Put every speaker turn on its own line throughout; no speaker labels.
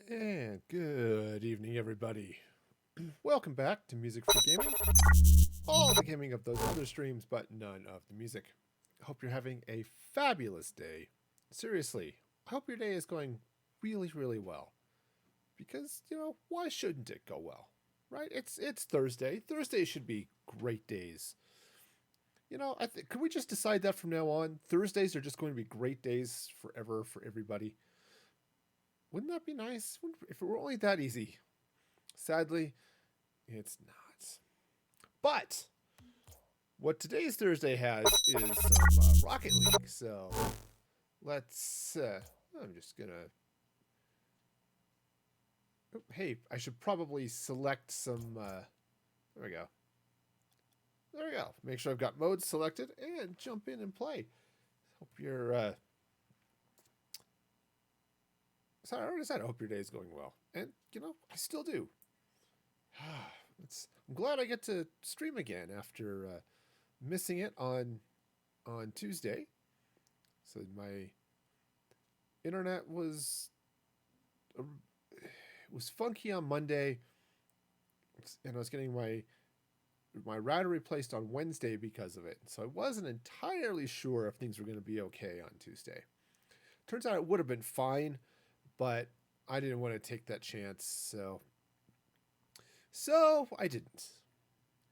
And good evening, everybody. Welcome back to Music for Gaming. All the gaming of those other streams, but none of the music. I hope you're having a fabulous day. Seriously, I hope your day is going really, really well. Because, why shouldn't it go well? Right? It's Thursday. Thursdays should be great days. Could we just decide that from now on? Thursdays are just going to be great days forever for everybody. Wouldn't that be nice? If it were only that easy. Sadly, it's not. But what today's Thursday has is some Rocket League. So let's. I'm just gonna. Oh, hey, I should probably select some. There we go. There we go. Make sure I've got modes selected and jump in and play. Hope you're. Sorry, I already said I hope your day is going well, and I still do. I'm glad I get to stream again after missing it on Tuesday. So my internet was funky on Monday, and I was getting my router replaced on Wednesday because of it. So I wasn't entirely sure if things were going to be okay on Tuesday. Turns out it would have been fine, but I didn't want to take that chance, so I didn't.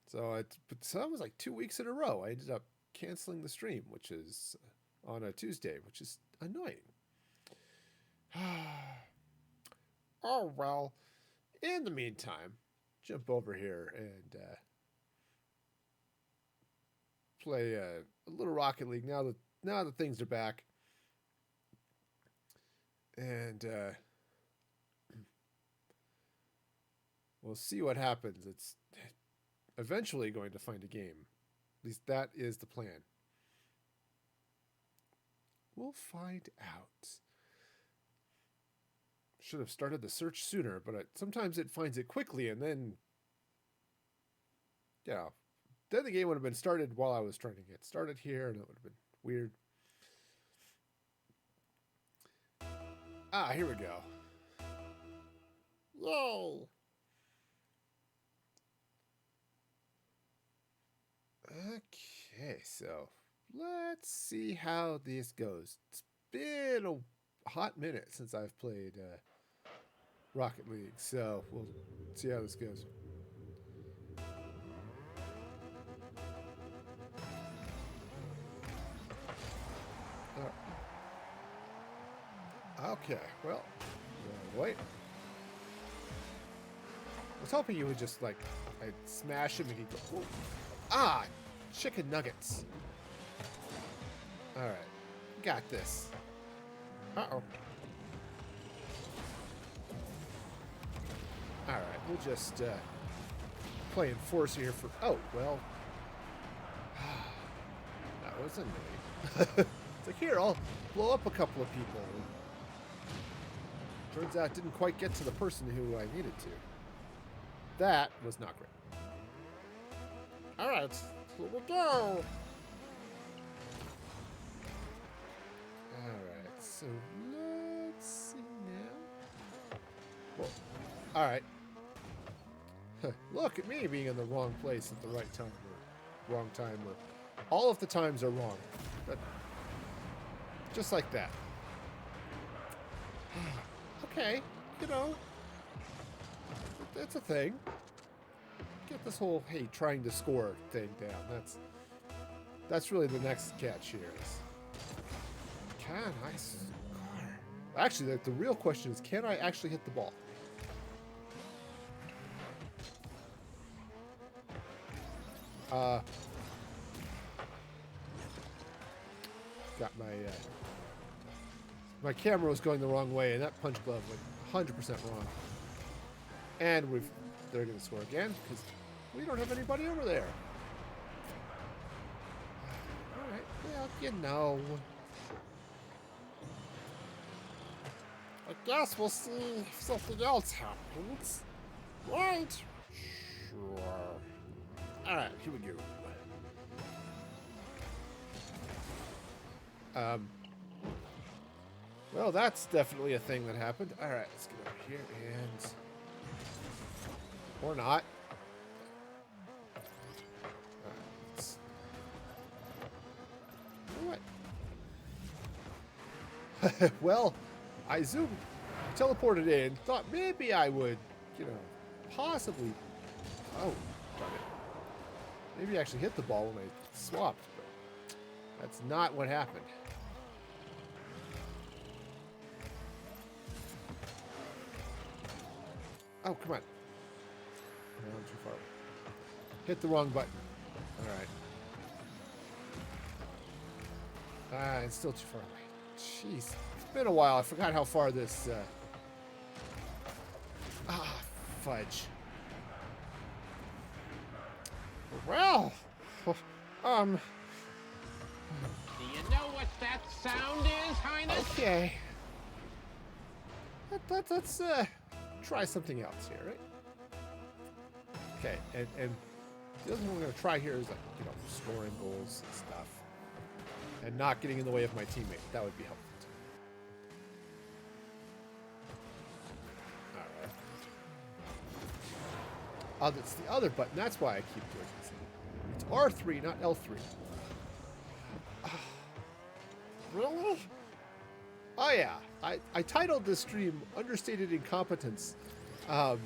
So that was like 2 weeks in a row. I ended up canceling the stream, which is on a Tuesday, which is annoying. Oh well. In the meantime, jump over here and play a little Rocket League now that things are back, and we'll see what happens. It's eventually going to find a game. At least that is the plan. We'll find out. Should have started the search sooner, but sometimes it finds it quickly, and then, then the game would have been started while I was trying to get started here, and it would have been weird. Here we go. Yay! Okay, so let's see how this goes. It's been a hot minute since I've played Rocket League, so we'll see how this goes. Okay, well, wait. I was hoping you would just, I'd smash him and he'd go, ooh. Chicken nuggets. Alright, got this. Uh-oh. Alright, we'll just play Enforcer here for... Oh, well. That was annoying. It's like, here, I'll blow up a couple of people. Turns out it didn't quite get to the person who I needed to. That was not great. Alright, here we go. Alright, so let's see now. Whoa. Alright. Look at me being in the wrong place at the right time, or wrong time, or all of the times are wrong. But just like that. Okay, that's a thing. Get this whole, hey, trying to score thing down. That's really the next catch here. Can I score? Actually, the real question is, can I actually hit the ball? Got my camera was going the wrong way, and that punch glove went 100% wrong. And they're going to score again because we don't have anybody over there. All right, well, I guess we'll see if something else happens. Right? Sure. All right, here we go. Well, that's definitely a thing that happened. All right, let's get over here and... Or not. All right, let's... You know what? Well, I teleported in, thought maybe I would, you know, possibly... Oh, darn it. Maybe I actually hit the ball when I swapped, but that's not what happened. Oh, come on. No, I'm too far away. Hit the wrong button. Alright. Ah, it's still too far away. Jeez. It's been a while. I forgot how far this... fudge. Well...
Do you know what that sound is, Highness?
Okay. Let's try something else here, right? Okay, and the other thing we're going to try here is, like, you know, scoring goals and stuff. And not getting in the way of my teammate. That would be helpful, too. Alright. Oh, that's the other button. That's why I keep doing this. It's R3, not L3. Really? Oh, yeah. I titled this stream Understated Incompetence. And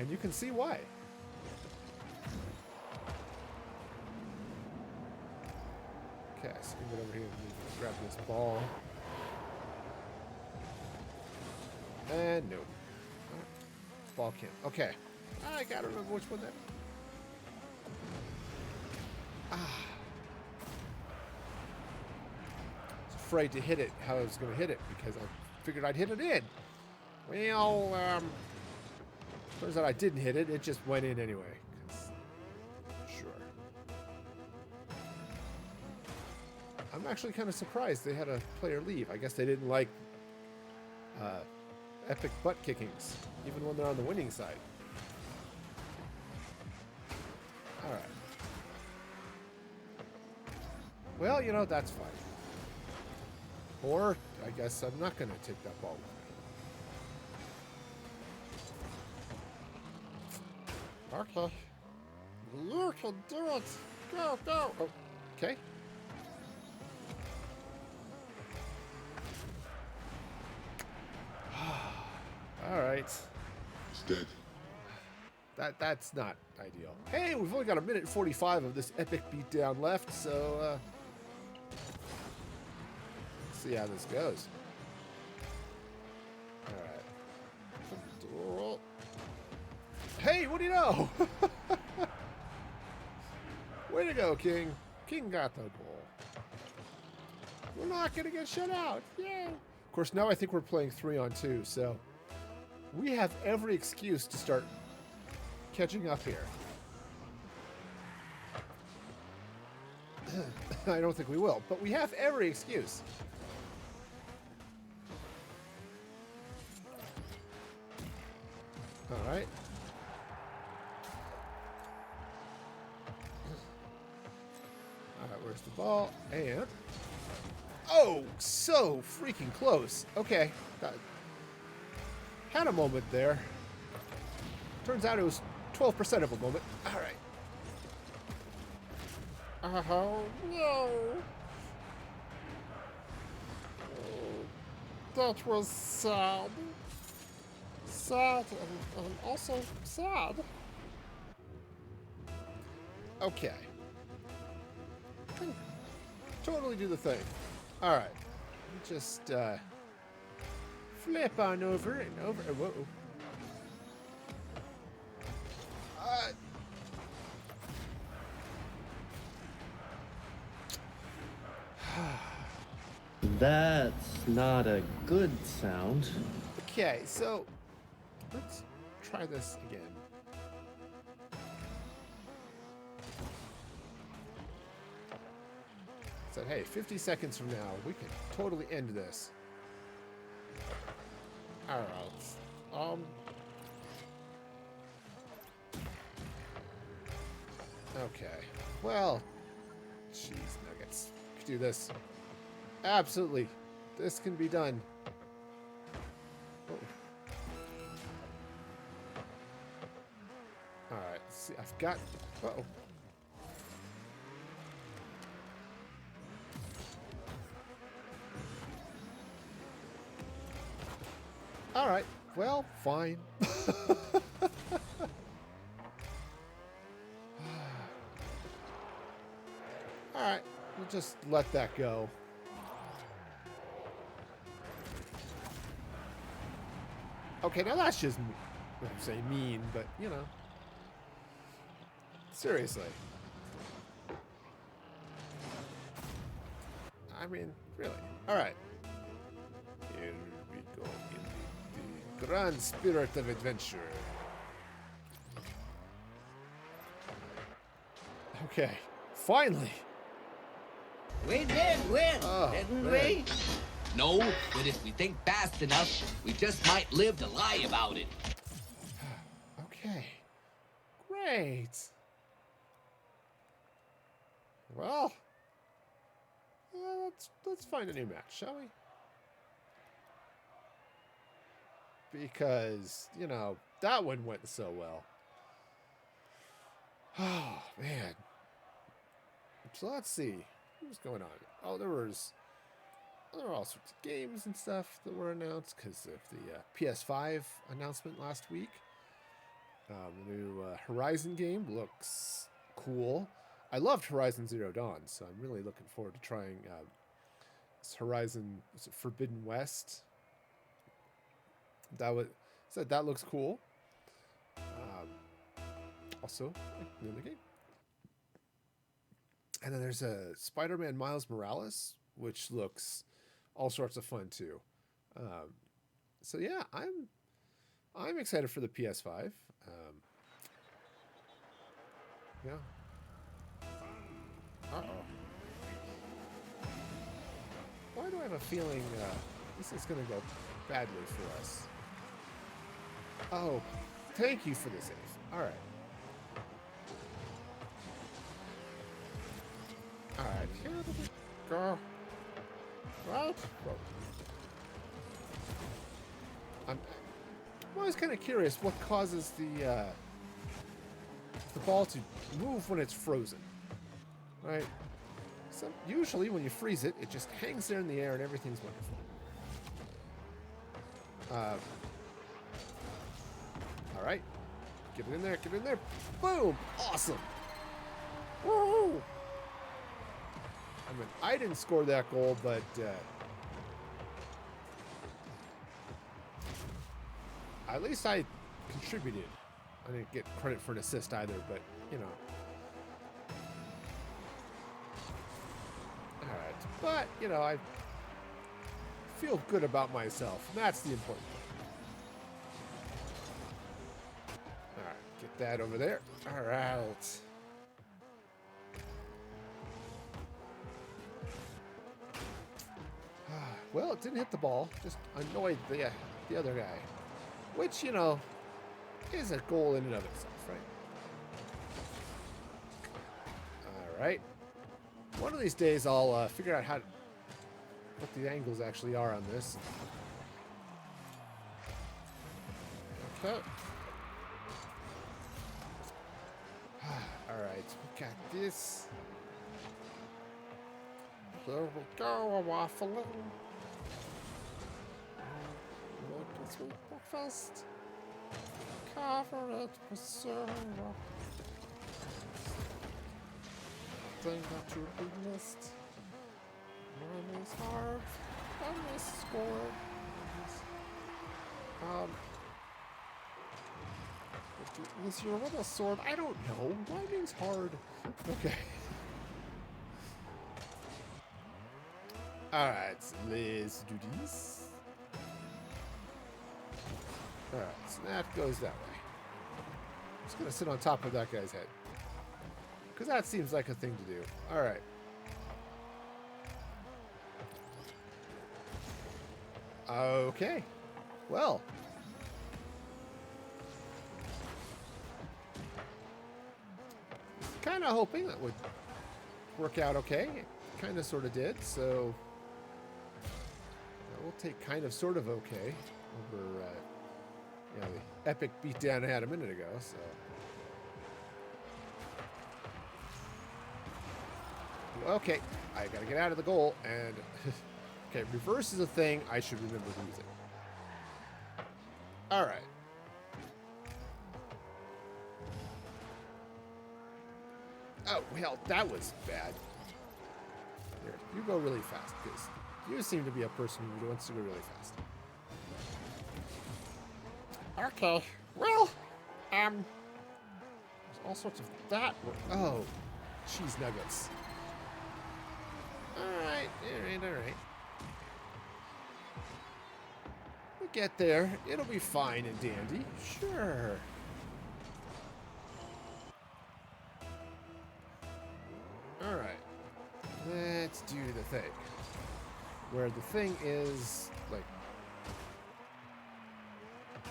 you can see why. Okay, so we can get over here and grab this ball. And no. Ball can't. Okay. I gotta remember which one that. I was afraid to hit it, how I was gonna hit it, because I figured I'd hit it in. Well, turns out I didn't hit it, it just went in anyway. Sure. I'm actually kind of surprised they had a player leave. I guess they didn't like epic butt kickings, even when they're on the winning side. Alright. Well, you know, that's fine. Or, I guess I'm not going to take that ball with me. Okay. You can do it. Go, go. Oh, okay. All right.
It's dead.
That's not ideal. Hey, we've only got 1 minute and 45 of this epic beatdown left, so let's see how this goes. All right. Hey, what do you know? Way to go, King. King got the ball. We're not going to get shut out. Yay. Of course, now I think we're playing 3-on-2, so we have every excuse to start catching up here. I don't think we will, but we have every excuse. All right. All right, where's the ball? And... oh, so freaking close. Okay. Had a moment there. Turns out it was 12% of a moment. All right. Oh, no. Oh, that was sad. Sad and also sad. Okay. Can totally do the thing. All right. Just flip on over and over. Whoa.
That's not a good sound.
Okay, so let's try this again. Said, hey, 50 seconds from now, we can totally end this. All right. Okay. Well, jeez, nuggets. We can do this. Absolutely. This can be done. see, I've got... Uh-oh. Alright, well, fine. Alright, we'll just let that go. Okay, now that's just, I'm saying mean, but, you know. Seriously. I mean, really. Alright. Here we go in the grand spirit of adventure. Okay, finally.
We did win, didn't
man.
we? No, but if we think fast enough, we just might live to lie about it.
Okay, great. Well, let's find a new match, shall we? Because, you know, that one went so well. Oh, man. So let's see. What's going on? Oh, there were all sorts of games and stuff that were announced because of the PS5 announcement last week. The new Horizon game looks cool. I loved Horizon Zero Dawn, so I'm really looking forward to trying this Horizon Forbidden West. That looks cool. Also, another game. And then there's a Spider-Man Miles Morales, which looks all sorts of fun too. So yeah, I'm excited for the PS5. Yeah. Uh-oh. Why do I have a feeling this is going to go badly for us? Oh, thank you for the save. All right. All right, here we go. Right. I'm always kind of curious what causes the ball to move when it's frozen, right? So usually when you freeze it, it just hangs there in the air and everything's wonderful. All right, get it in there, get it in there. Boom! Awesome. Woo! I mean, I didn't score that goal, but at least I contributed. I didn't get credit for an assist either, but, you know. All right. But, you know, I feel good about myself, and that's the important thing. All right, get that over there. All right. Well, it didn't hit the ball, just annoyed the other guy, which, you know, is a goal in and of itself, right? All right. One of these days, I'll figure out what the angles actually are on this. Okay. All right, we got this. Here we go, a waffle. Make a sweet breakfast. Cover it with syrup. Thing that you missed. Mine is hard. I missed score. Is your little sword? I don't know. Why means hard? Okay. Alright, let's do this. Alright, so that goes that way. I'm just gonna sit on top of that guy's head. Because that seems like a thing to do. Alright. Okay. Well. Kind of hoping that would work out okay. It kind of sort of did, so we'll take kind of sort of okay over you know, the epic beatdown I had a minute ago, so Okay, I gotta get out of the goal, and okay, reverse is a thing I should remember using. All right. Oh, well, that was bad. Here, you go really fast, because you seem to be a person who wants to go really fast. Okay, well, there's all sorts of that. Oh, cheese nuggets. All right. We'll get there. It'll be fine and dandy. Sure. All right. Let's do the thing. Where the thing is, like,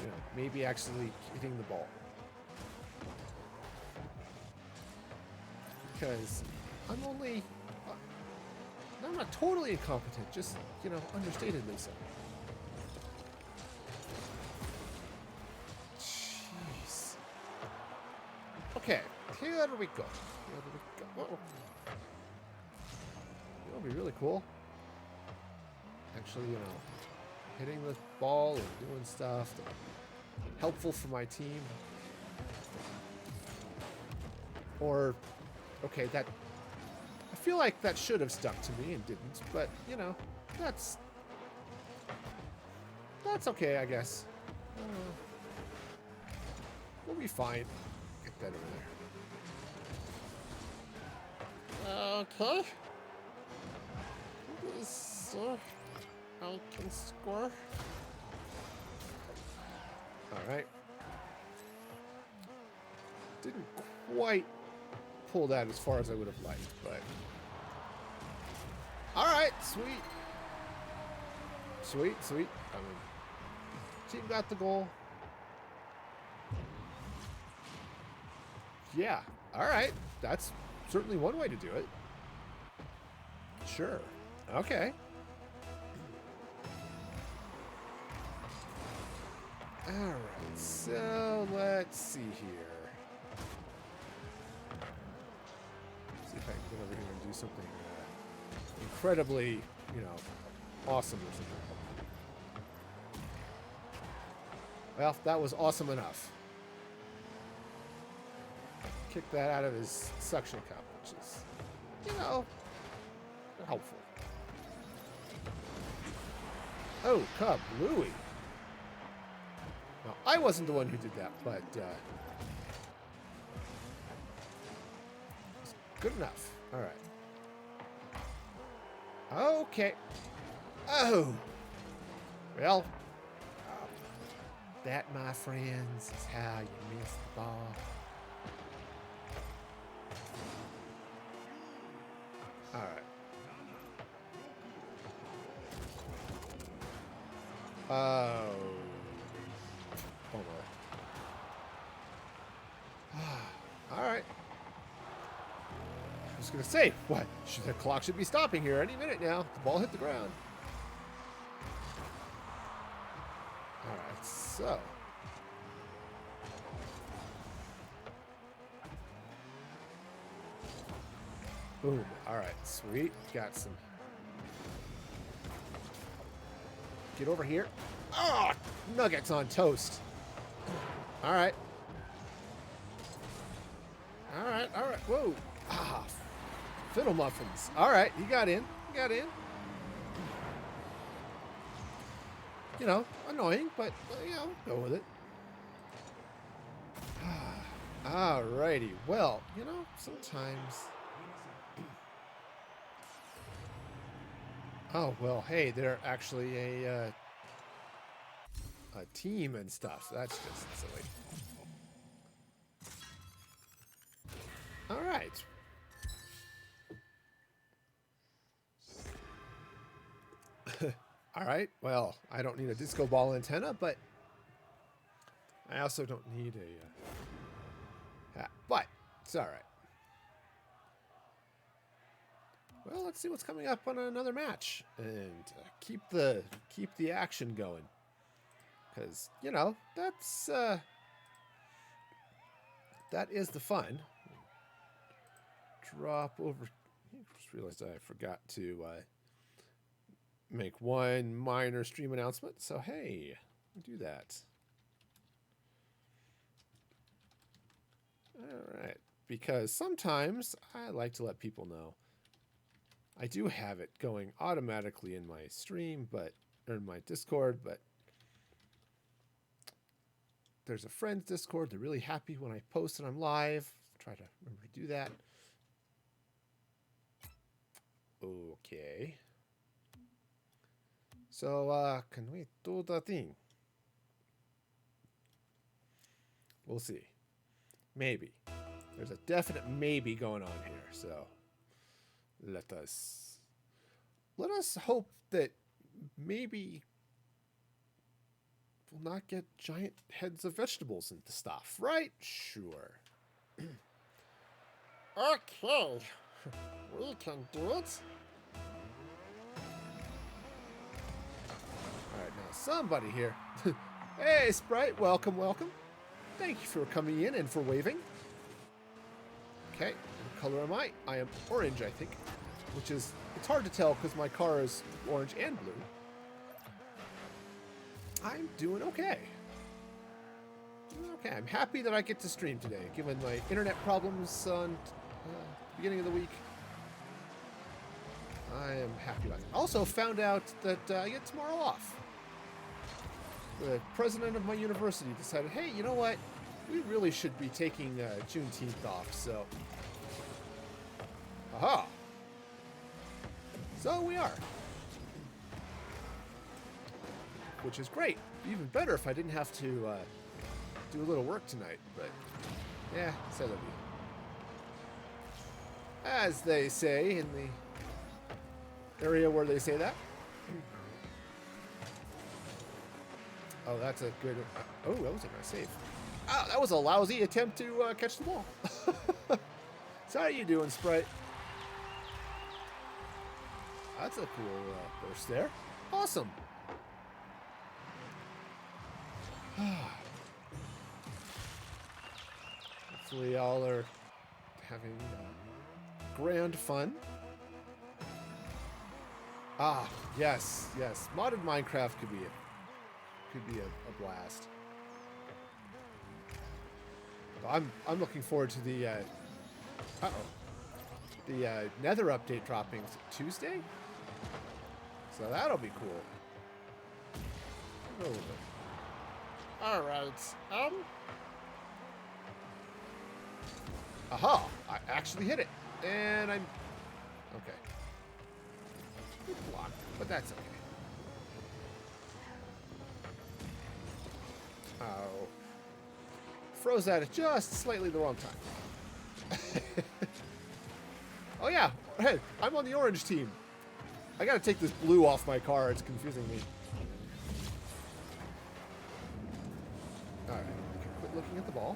you know, maybe actually hitting the ball. Because I'm not totally incompetent, just, you know, understatedly so. Jeez. Okay, here we go. Whoa. It'll be really cool. Actually, you know, hitting the ball and doing stuff. Helpful for my team. Or, okay, that... I feel like that should have stuck to me and didn't, but, you know, that's okay, I guess. We'll be fine. Get that over there. Okay. So I can score. Alright. Didn't quite pull that as far as I would have liked, but... Alright, sweet. Sweet. I mean, team got the goal. Yeah, alright. That's certainly one way to do it. Sure. Okay. Alright, so let's see here. See if I can get over here and do something incredibly, you know, awesome or something. Well, that was awesome enough. Kick that out of his suction cup, which is, you know, helpful. Oh, kablooey. Now, I wasn't the one who did that, but it's good enough. All right. Okay. Oh. Well, that, my friends, is how you miss the ball. All right. Oh. Bummer. All right. I was going to say, what? The clock should be stopping here any minute now. The ball hit the ground. All right, so. Boom. All right, sweet. Got some. Get over here. Oh, nuggets on toast. All right. All right. Whoa. Ah, fiddle muffins. All right, you got in. You know, annoying, but, you know, go with it. Alrighty. Well, you know, sometimes... Oh, well, hey, they're actually a team and stuff. That's just silly. All right. All right. Well, I don't need a disco ball antenna, but I also don't need a hat. But it's all right. Well, let's see what's coming up on another match and keep the action going, because you know that's that is the fun. Drop over. Just realized I forgot to make one minor stream announcement. So, hey, do that. All right. Because sometimes I like to let people know. I do have it going automatically in my stream, or in my Discord, but there's a friend's Discord. They're really happy when I post and I'm live. Try to remember to do that. Okay. So, can we do the thing? We'll see. Maybe. There's a definite maybe going on here, so let us hope that maybe we'll not get giant heads of vegetables into stuff, right? Sure. Okay. We can do it. Alright, now somebody here. Hey, Sprite, welcome, welcome. Thank you for coming in and for waving. Okay, what color am I? I am orange, I think. Which is, it's hard to tell because my car is orange and blue. I'm doing okay. Okay, I'm happy that I get to stream today, given my internet problems on the beginning of the week. I am happy about it. Also found out that I get tomorrow off. The president of my university decided, hey, you know what? We really should be taking Juneteenth off, so... Aha! So we are. Which is great. Even better if I didn't have to do a little work tonight, but... Yeah, c'est la vie. As they say in the area where they say that. Oh, that's a good... Oh, that was a nice save. Oh, that was a lousy attempt to catch the ball. So how you doing, Sprite? That's a cool burst there. Awesome. Hopefully y'all are having grand fun. Ah, yes, yes. Modded Minecraft could be a blast. I'm looking forward to the the Nether update dropping Tuesday, so that'll be cool. A little bit. All right. Aha! I actually hit it, and I'm okay. Good block, but that's okay. Oh. Froze at it just slightly the wrong time. Oh yeah, hey, I'm on the orange team. I gotta take this blue off my car, it's confusing me. Alright, I can quit looking at the ball.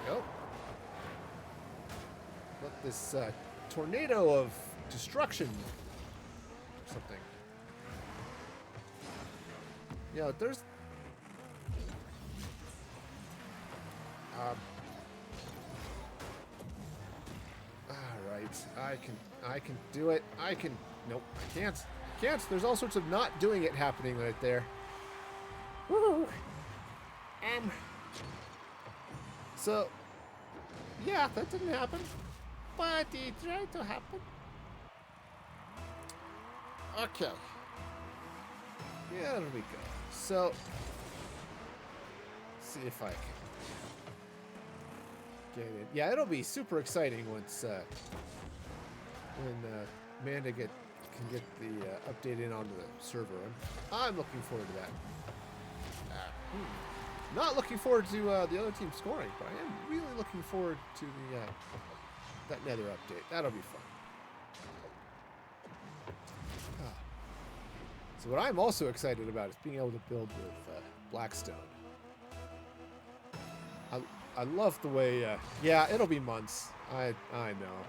There we go. Let this tornado of destruction or something. Yeah, there's alright, I can do it. Nope, I can't. There's all sorts of not doing it happening right there. Woo! So, yeah, that didn't happen. But it tried to happen. Okay. Yeah, there we go. So, let's see if I can get it. Yeah, it'll be super exciting once when Amanda can get the update in onto the server. I'm looking forward to that. Not looking forward to the other team scoring, but I am really looking forward to the that Nether update. That'll be fun. So what I'm also excited about is being able to build with Blackstone. I love the way, yeah, it'll be months. I know.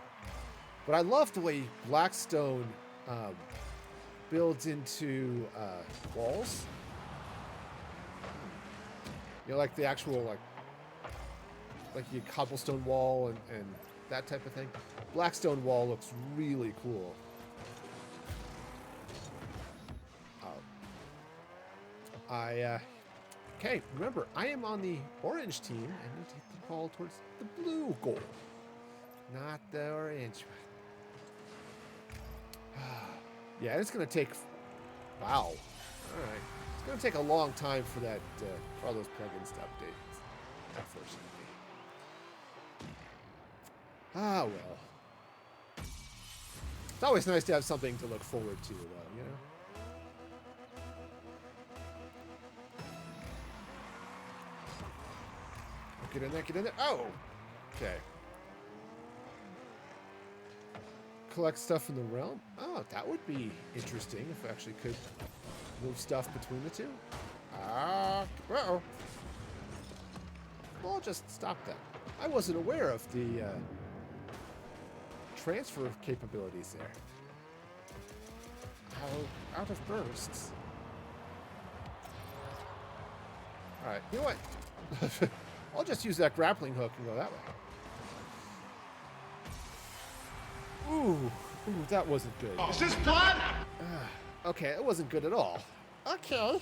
But I love the way Blackstone builds into walls. You know, like the actual, like your cobblestone wall and that type of thing. Blackstone wall looks really cool. Okay, remember, I am on the orange team. I need to hit the ball towards the blue goal, not the orange one. Yeah, it's going to take... Wow. All right. It's going to take a long time for that, for all those plugins to update, unfortunately. Ah, well. It's always nice to have something to look forward to, though, you know? Get in there, get in there. Oh! Okay. Collect stuff in the realm? Oh, that would be interesting if I actually could move stuff between the two. Uh-oh. Well, I'll just stop that. I wasn't aware of the transfer capabilities there. How out of bursts. Alright, you know what? I'll just use that grappling hook and go that way. Ooh, that wasn't good.
Is this blood?
Okay, it wasn't good at all. Okay.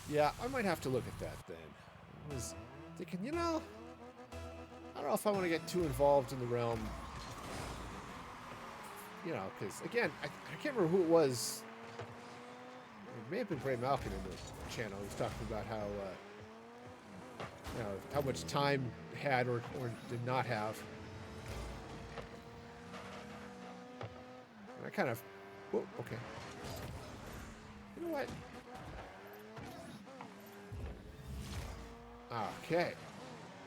Yeah, I might have to look at that then. I was thinking, you know, I don't know if I want to get too involved in the realm. You know, because, again, I can't remember who it was. It may have been Bray Malkin in the channel. He was talking about how, you know, how much time had or did not have. And I kind of, whoa, okay. You know what? Okay.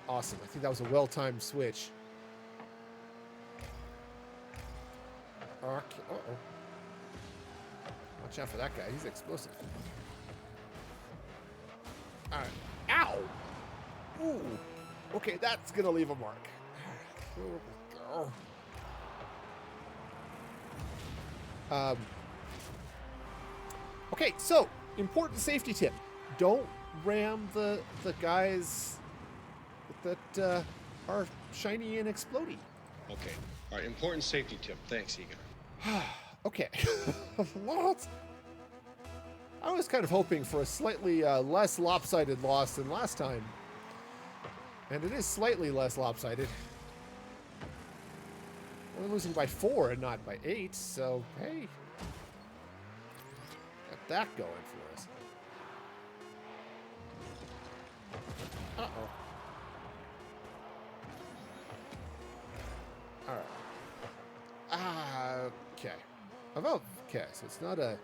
Awesome. I think that was a well-timed switch. Okay. Uh-oh. Watch out for that guy. He's explosive. All right. Ow! Ooh. Okay, that's going to leave a mark. Here we go. Okay, so, important safety tip. Don't ram the guys that are shiny and explodey.
Okay. All right. Important safety tip. Thanks, Egan.
Okay. What? I was kind of hoping for a slightly less lopsided loss than last time. And it is slightly less lopsided. We're losing by 4 and not by 8, so hey. Got that going for us. Uh-oh. Alright. Okay. Oh, okay, so it's not a...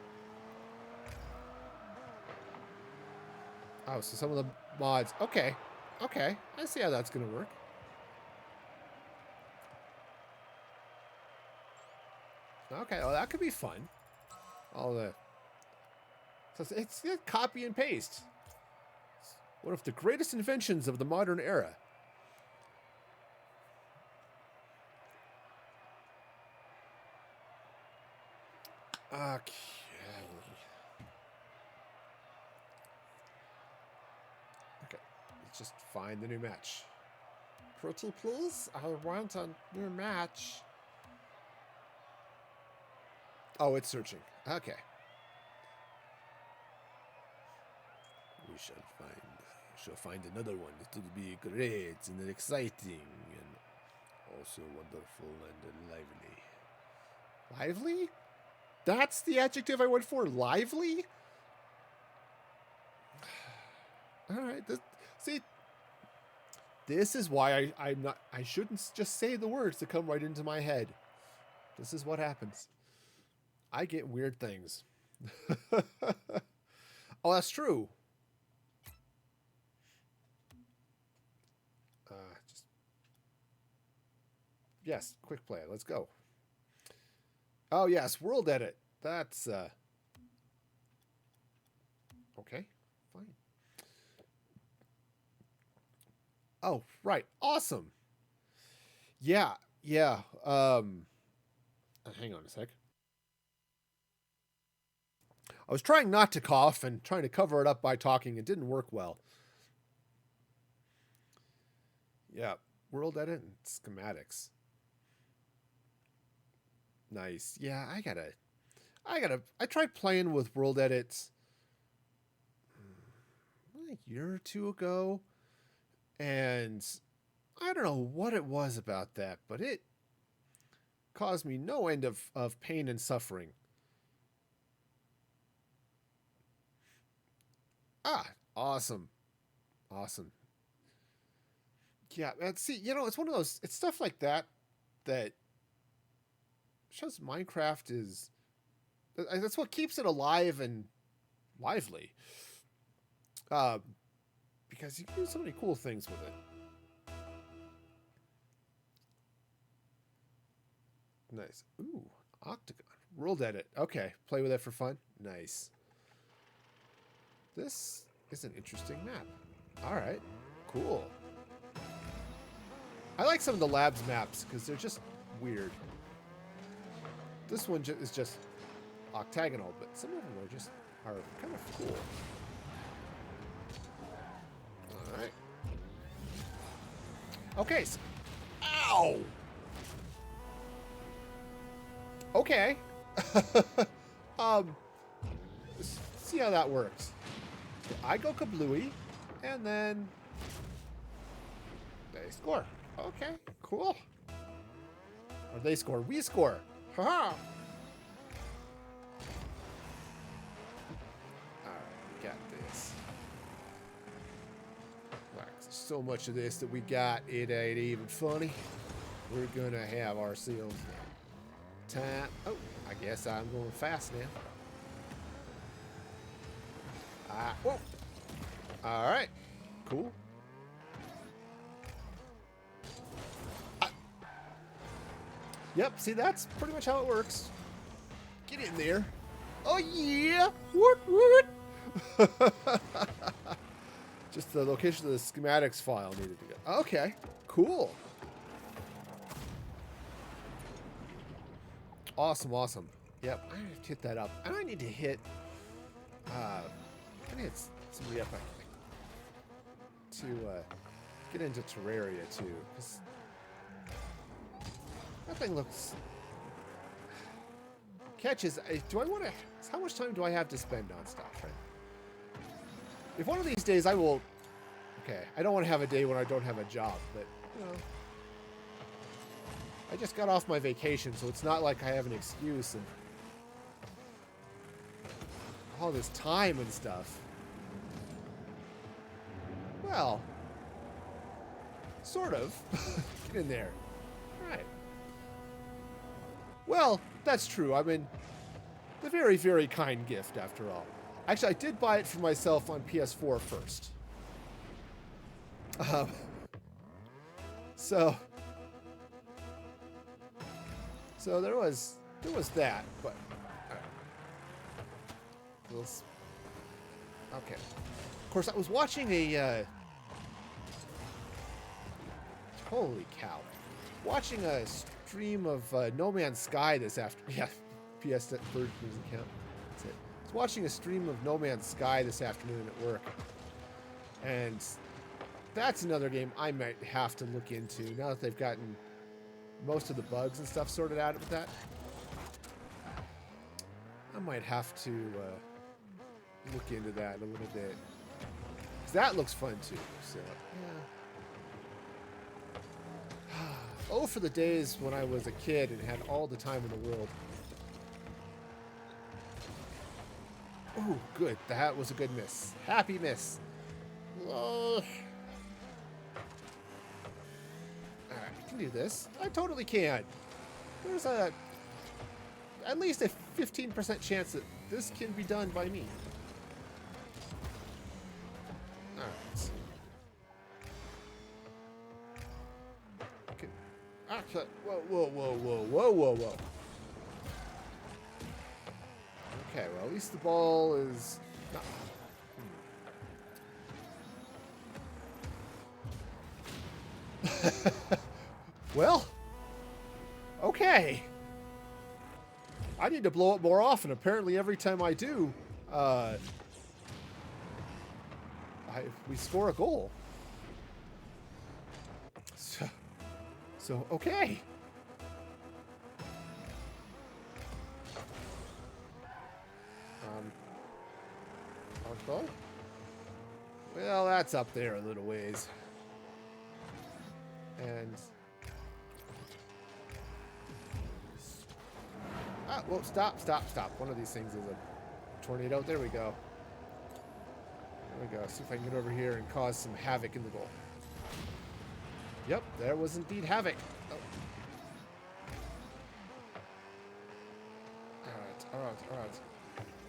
Oh, so some of the mods... Okay. Okay. I see how that's going to work. Okay, well, that could be fun. All the... So it's copy and paste. It's one of the greatest inventions of the modern era. Okay. Okay, let's just find the new match. Pretty please, I want a new match. Oh, it's searching. Okay. We shall find another one. It will be great and exciting and also wonderful and lively. Lively? That's the adjective I went for? Lively? Alright, this is why I shouldn't just say the words that come right into my head. This is what happens. I get weird things. Oh, that's true. Yes, quick play. Let's go. Oh, yes, world edit. That's, okay, fine. Oh, right. Awesome. Yeah. Hang on a sec. I was trying not to cough and trying to cover it up by talking. It didn't work well. Yeah. World edit and schematics. Nice. Yeah, I gotta I tried playing with world edits a year or two ago, and I don't know what it was about that, but it caused me no end of pain and suffering. Ah, awesome. Awesome. Yeah, and see, it's one of those, it's stuff like that that shows Minecraft is, that's what keeps it alive and lively. Because you can do so many cool things with it. Nice. Ooh, octagon. World edit. Okay, play with it for fun. Nice. This is an interesting map. All right, cool. I like some of the labs maps because they're just weird. This one is just octagonal, but some of them are kind of cool. All right. Okay. So, ow. Okay. Let's see how that works. So I go kablooey, and then they score. Okay, cool. Or they score, we score. Haha. Alright, we got this. Like, so much of this that we got, it ain't even funny. We're gonna have ourselves time. Oh, I guess I'm going fast now. Whoa. Alright, cool. Yep, see, that's pretty much how it works. Get in there. Oh, yeah. What? Just the location of the schematics file needed to go. Okay, cool. Awesome, awesome. Yep, I need to hit that up. And I need to hit... I need somebody up to get into Terraria, too. 'Cause that thing looks... Catch is... Do I want to... How much time do I have to spend on stuff, right? If one of these days I will... Okay, I don't want to have a day when I don't have a job, but, I just got off my vacation, so it's not like I have an excuse and all this time and stuff. Well, sort of. Get in there. All right. Well, that's true. I mean, the very, very kind gift, after all. Actually, I did buy it for myself on PS4 first. So there was that, but okay. Of course, I was watching a holy cow, watching a stream of No Man's Sky this afternoon. Yeah, PS that third doesn't count. That's it. I was watching a stream of No Man's Sky this afternoon at work, and that's another game I might have to look into now that they've gotten most of the bugs and stuff sorted out with that. I might have to look into that a little bit. 'Cause that looks fun too, so yeah. Oh, for the days when I was a kid and had all the time in the world. Oh, good. That was a good miss. Happy miss. Oh. I can do this. I totally can. There's at least a 15% chance that this can be done by me. Alright. Okay. Okay. Whoa. Okay, well, at least the ball is not... Well, okay. I need to blow it more often. Apparently, every time I do, we score a goal. So okay. Okay. Well, that's up there a little ways. And... Ah, well, stop. One of these things is a tornado. There we go. There we go. See if I can get over here and cause some havoc in the goal. Yep, there was indeed havoc. Oh.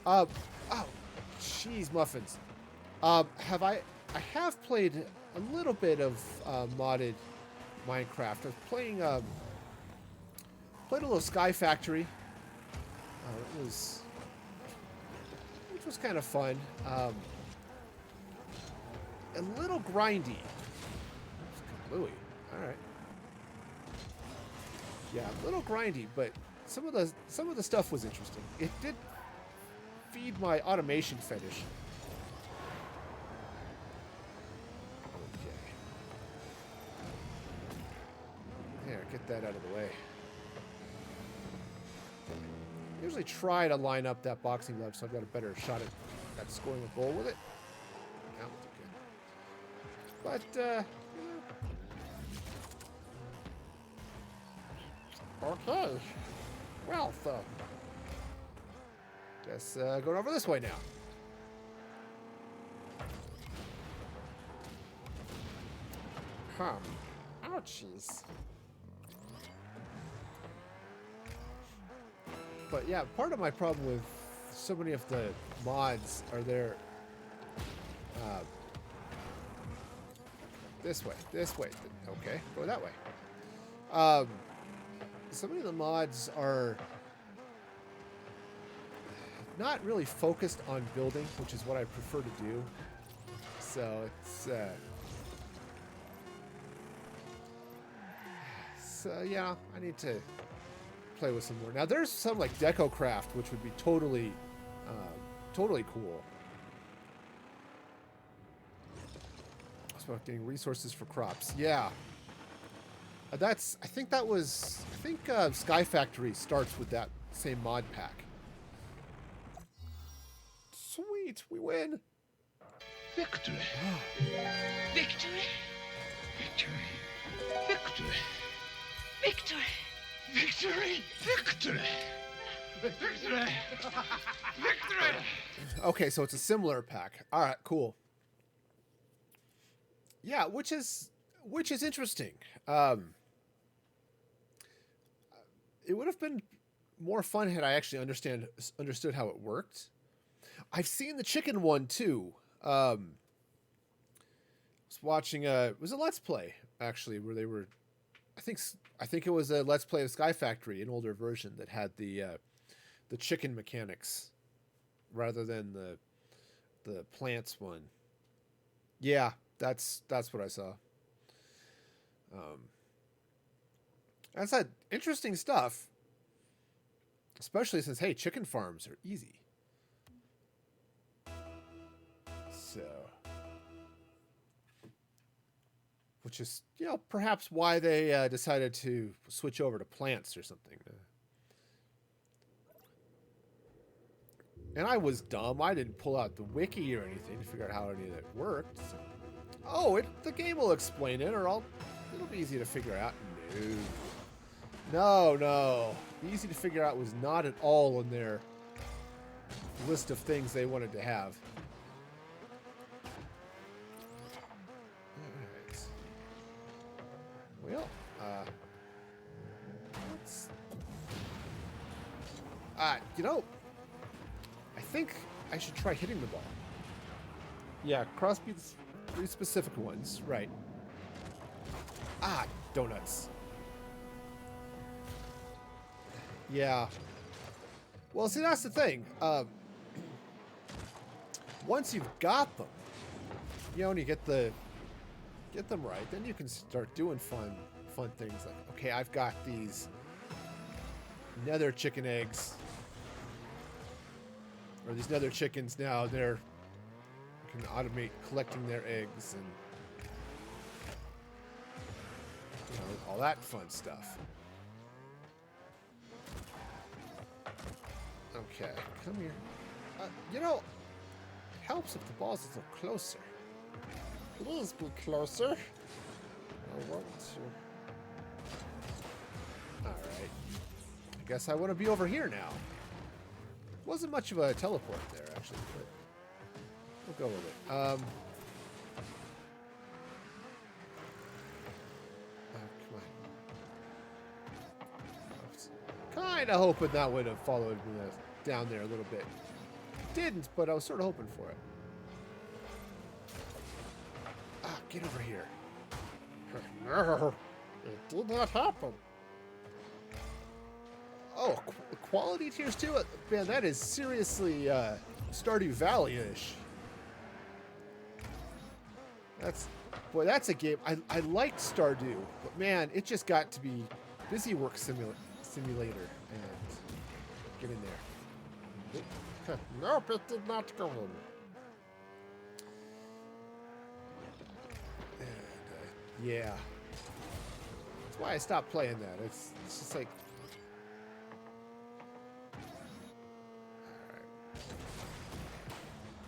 Alright. Oh, jeez, muffins. I have played a little bit of modded Minecraft. I was playing, played a little Sky Factory. Which was kind of fun. A little grindy. Louie. All right. Yeah, a little grindy, but some of the stuff was interesting. It did feed my automation fetish. Okay. There, get that out of the way. I usually try to line up that boxing glove so I've got a better shot at scoring a goal with it. That was good. But, okay. Well, guess going over this way now. Ouchies. But yeah, part of my problem with so many of the mods are there. This way. Okay, go that way. So many of the mods are not really focused on building, which is what I prefer to do. So it's so yeah, I need to play with some more. Now there's some like deco craft, which would be totally cool. It's about getting resources for crops. Yeah. I think Sky Factory starts with that same mod pack. Sweet, we win.
Victory. Victory. Victory. Victory. Victory. Victory. Victory. Victory. Victory.
Okay, so it's a similar pack. All right, cool. Yeah, which is interesting. It would have been more fun had I actually understood how it worked. I've seen the chicken one too. I was watching it was a Let's Play actually where they were I think it was a Let's Play of Sky Factory, an older version that had the chicken mechanics rather than the plants one. Yeah, that's what I saw. That's that interesting stuff, especially since, hey, chicken farms are easy. So, which is, perhaps why they decided to switch over to plants or something. And I was dumb. I didn't pull out the wiki or anything to figure out how any of that worked. So. Oh, the game will explain it, or it'll be easy to figure out. No. Easy to figure out was not at all in their list of things they wanted to have. Alright. Well, let's... I think I should try hitting the ball. Yeah, Crosby's 3 specific ones, right. Donuts. Yeah. Well, see, that's the thing. Once you've got them, and you get them right, then you can start doing fun things like, okay, I've got these nether chicken eggs, or these nether chickens now. I can automate collecting their eggs and all that fun stuff. Okay, come here. You know, it helps if the ball's a little closer. Please be closer. I want to. Alright. I guess I want to be over here now. Wasn't much of a teleport there, actually, but we'll go with it. Come on. Kind of hoping that would have followed me down there a little bit. Didn't, but I was sort of hoping for it. Ah, get over here. It did not happen. Oh, quality tiers too? Man, that is seriously Stardew Valley-ish. Boy, that's a game. I liked Stardew, but man, it just got to be busy work simulator and get in there. Nope, it did not go in. And, yeah. That's why I stopped playing that. It's just like...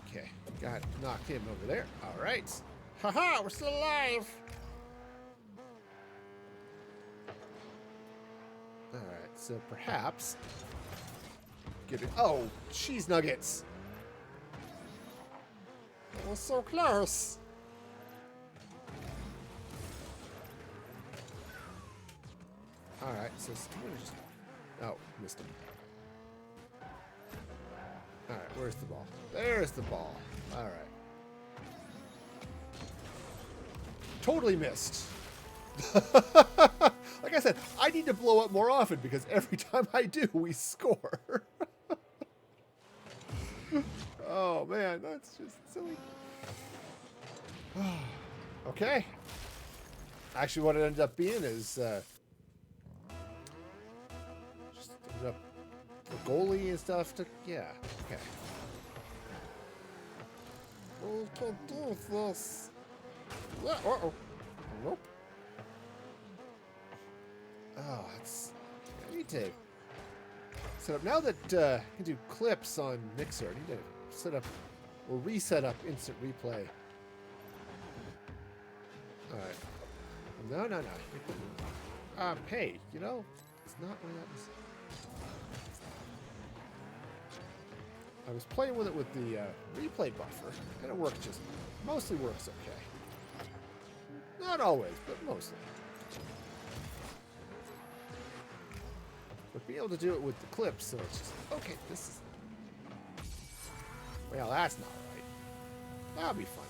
Okay, got knocked him over there. All right. Haha, we're still alive. All right, so perhaps get it. Oh, cheese nuggets. That was so close. All right, so I'm gonna just. Oh, missed him. All right, where's the ball? There's the ball. All right. Totally missed. Like I said, I need to blow up more often because every time I do, we score. Oh, man, that's just silly. Okay. Actually, what it ended up being is just ended up the goalie and stuff. Yeah, okay. We can do this. Uh-oh. Nope. Oh, it's... I need to set up... Now that I can do clips on Mixer, I need to set up... or reset up instant replay. Alright. No. Hey, you know, it's not where that was... I was playing with it with the replay buffer, and it worked just... mostly works okay. Not always, but mostly. But being able to do it with the clips, so it's just, okay, this is... Well, that's not right. That'll be fun.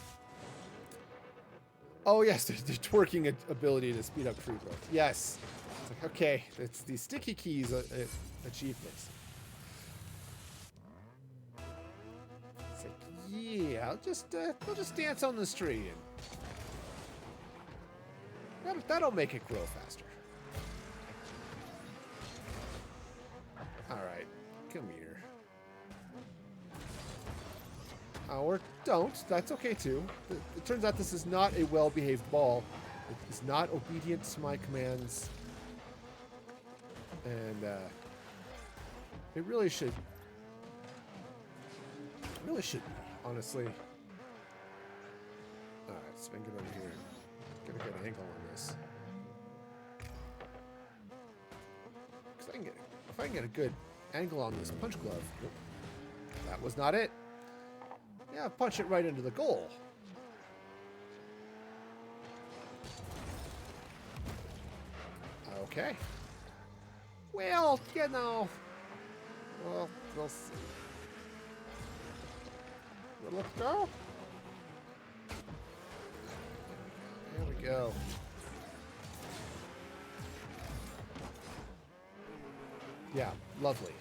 Oh, yes, the twerking ability to speed up tree growth. Yes. It's like, okay, it's the sticky keys achievements. It's like, yeah, I'll just dance on this tree and that'll make it grow faster. Alright, come here. Or don't, that's okay too. It turns out this is not a well-behaved ball. It is not obedient to my commands. And, it really should. It really should be, honestly. Alright, so I can get over here. Get a good angle on this. Because if I can get a good angle on this punch glove. Nope, that was not it. Yeah, punch it right into the goal. Okay. Well, you know. Well, we'll see. Well, let's go. There we go. Yeah, lovely.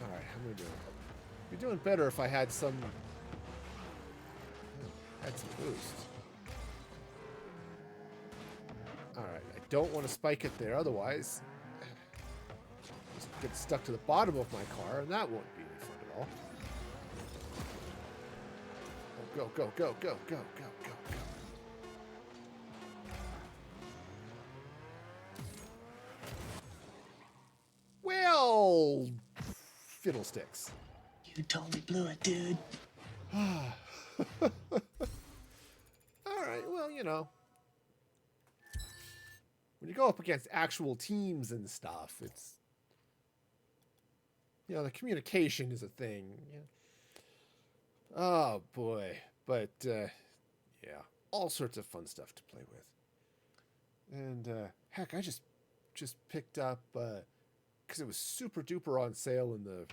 Alright, how am I doing? I'd be doing better if I had some boost. Alright, I don't want to spike it there, otherwise just get stuck to the bottom of my car, and that won't be any fun at all. Go, go, go, go, go, go, go, go. fiddlesticks.
You totally blew it, dude.
All right, well, you know, when you go up against actual teams and stuff, it's, you know, the communication is a thing. Yeah. Oh boy, but yeah, all sorts of fun stuff to play with. And heck, I just picked up because it was super duper on sale in the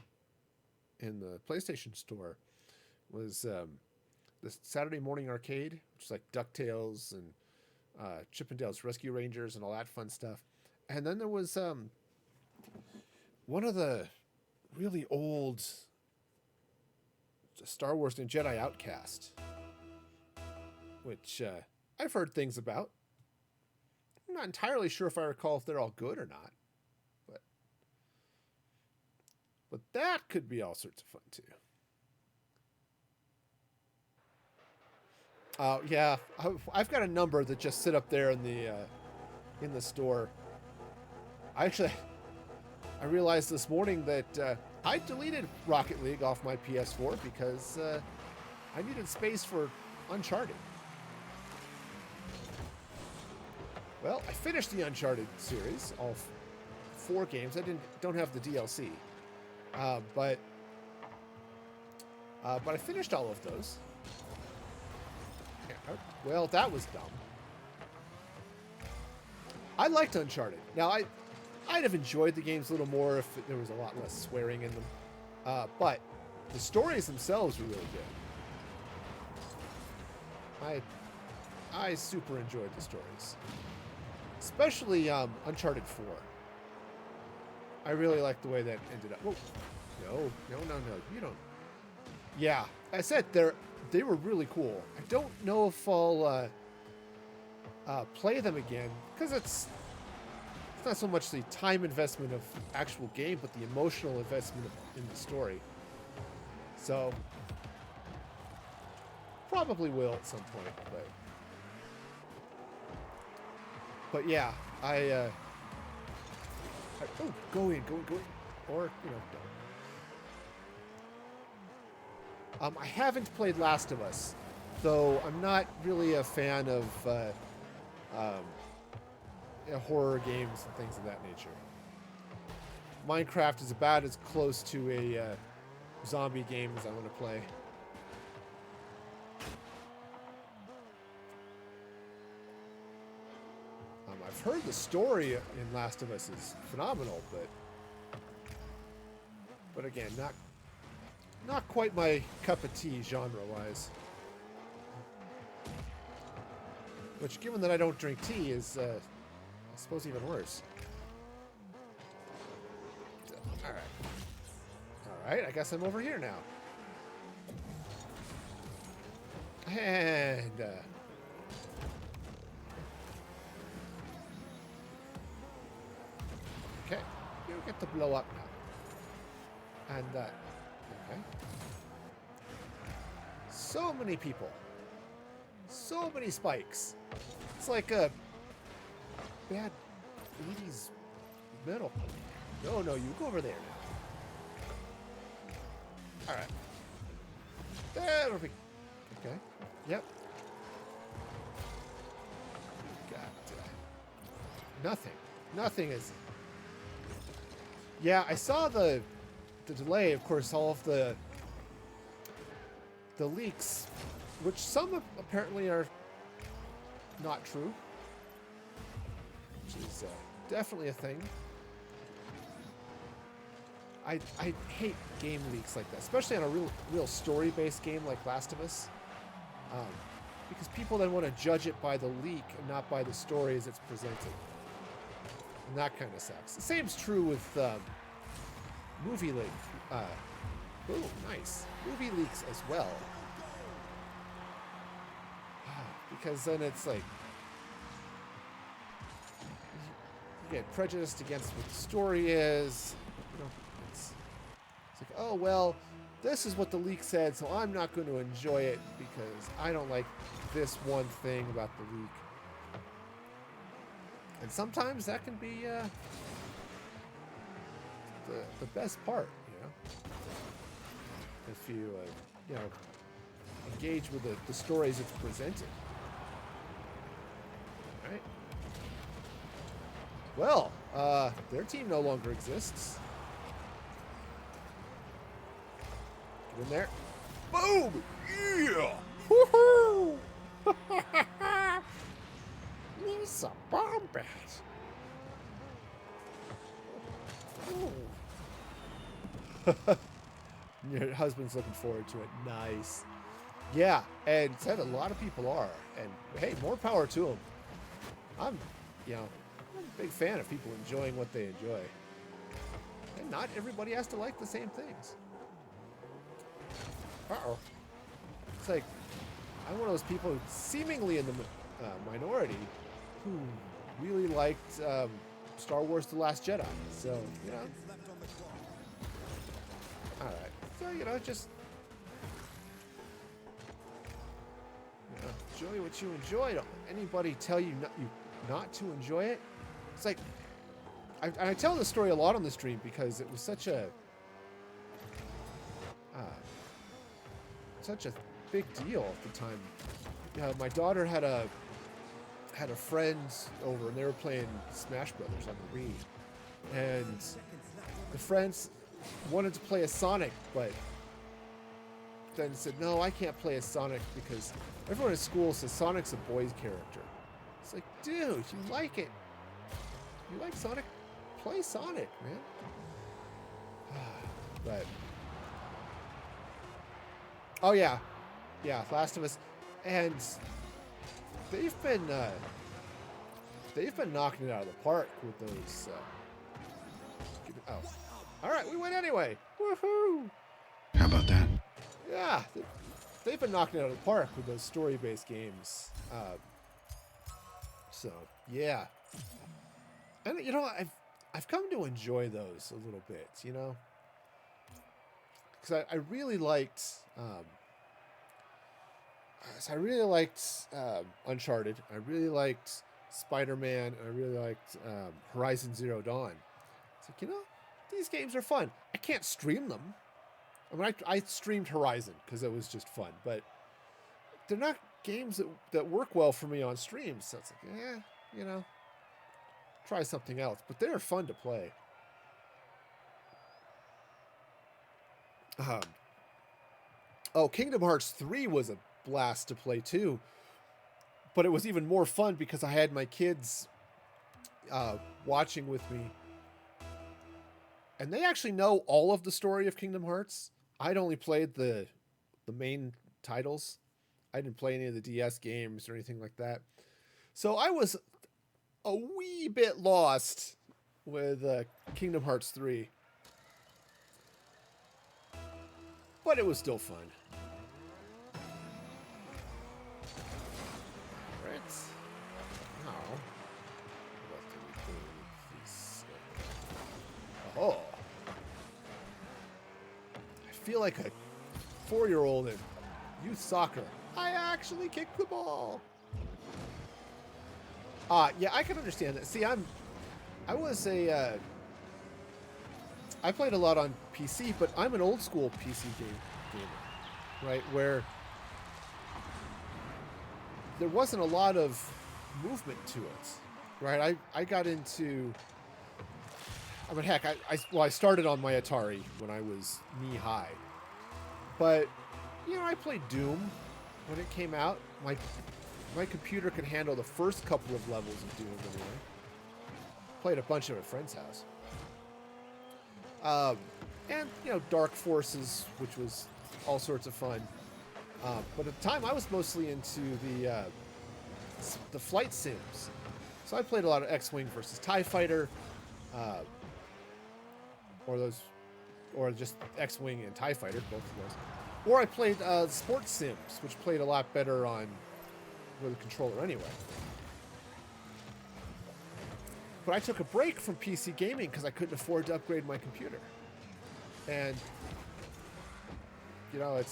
PlayStation Store, was the Saturday Morning Arcade, which is like DuckTales and Chip 'n Dale's Rescue Rangers and all that fun stuff. And then there was one of the really old Star Wars and Jedi Outcast, which I've heard things about. I'm not entirely sure if I recall if they're all good or not, but that could be all sorts of fun too. Yeah, I've got a number that just sit up there in the store. I realized this morning that I deleted Rocket League off my PS4 because I needed space for Uncharted. Well, I finished the Uncharted series, all 4 games. I don't have the DLC, but I finished all of those. Well, that was dumb. I liked Uncharted. Now, I'd have enjoyed the games a little more if there was a lot less swearing in them. But the stories themselves were really good. I super enjoyed the stories. Especially Uncharted 4. I really liked the way that ended up. Whoa. No. You don't. Yeah, I said they were really cool. I don't know if I'll play them again, because it's not so much the time investment of actual game, but the emotional investment in the story. So probably will at some point, but yeah, oh, go in, or you know, don't. I haven't played Last of Us, though I'm not really a fan of horror games and things of that nature. Minecraft is about as close to a zombie game as I want to play. I've heard the story in Last of Us is phenomenal, but again, not quite my cup of tea genre-wise. Which, given that I don't drink tea, is, I suppose, even worse. Alright, I guess I'm over here now. And, okay, you get to blow up now. And, okay. So many people. So many spikes. It's like a bad 80s metal. No, you go over there now. Alright. That'll be... Okay. Yep. Got Nothing is... Yeah, I saw the delay, of course, all of the leaks, which some apparently are not true, which is definitely a thing. I hate game leaks like that, especially on a real story-based game like Last of Us, because people then want to judge it by the leak and not by the story as it's presented, and that kind of sucks. The same's true with movie leak. Oh, nice. Movie leaks as well. Because then it's like you get prejudiced against what the story is. You know, it's like, oh well, this is what the leak said, so I'm not going to enjoy it because I don't like this one thing about the leak. And sometimes that can be the best part, if you, engage with the stories it's presented. All right. Well, their team no longer exists. Get in there. Boom! Yeah! Woohoo! Lisa Bombat. Your husband's looking forward to it. Nice. Yeah, and said a lot of people are. And hey, more power to them. I'm a big fan of people enjoying what they enjoy. And not everybody has to like the same things. Uh-oh. It's like, I'm one of those people seemingly in the minority who really liked Star Wars The Last Jedi. So, Alright. So, just enjoy what you enjoy. Don't let anybody tell you not to enjoy it. It's like, I tell this story a lot on the stream because it was such a big deal at the time. My daughter had a friend over and they were playing Smash Brothers on the Wii, and the friends wanted to play as Sonic, but then said, no, I can't play as Sonic because everyone at school says Sonic's a boy's character. It's like, dude, you like it. You like Sonic? Play Sonic, man. But oh yeah, Last of Us, and they've been knocking it out of the park with those. Oh, all right, we win anyway. Woohoo!
How about that?
Yeah, they've been knocking it out of the park with those story-based games. So yeah, and I've come to enjoy those a little bit, because I really liked. I really liked Uncharted. I really liked Spider-Man. I really liked Horizon Zero Dawn. It's like, these games are fun. I can't stream them. I mean, I streamed Horizon because it was just fun, but they're not games that work well for me on streams. So it's like, try something else. But they're fun to play. Kingdom Hearts 3 was a blast to play too, but it was even more fun because I had my kids watching with me, and they actually know all of the story of Kingdom Hearts. I'd only played the main titles. I didn't play any of the DS games or anything like that, so I was a wee bit lost with Kingdom Hearts 3, but it was still fun. Oh, I feel like a 4-year-old in youth soccer. I actually kicked the ball. Yeah, I can understand that. See, I played a lot on PC, but I'm an old school PC gamer, right? Where there wasn't a lot of movement to it, right? I got into. I mean, heck, I started on my Atari when I was knee-high. But, I played Doom when it came out. My computer could handle the first couple of levels of Doom anyway. Played a bunch of it at a friend's house. And, Dark Forces, which was all sorts of fun. But at the time, I was mostly into the flight sims. So I played a lot of X-Wing versus TIE Fighter. Or just X-Wing and TIE Fighter, both of those. Or I played Sports Sims, which played a lot better with a controller anyway. But I took a break from PC gaming because I couldn't afford to upgrade my computer. And, I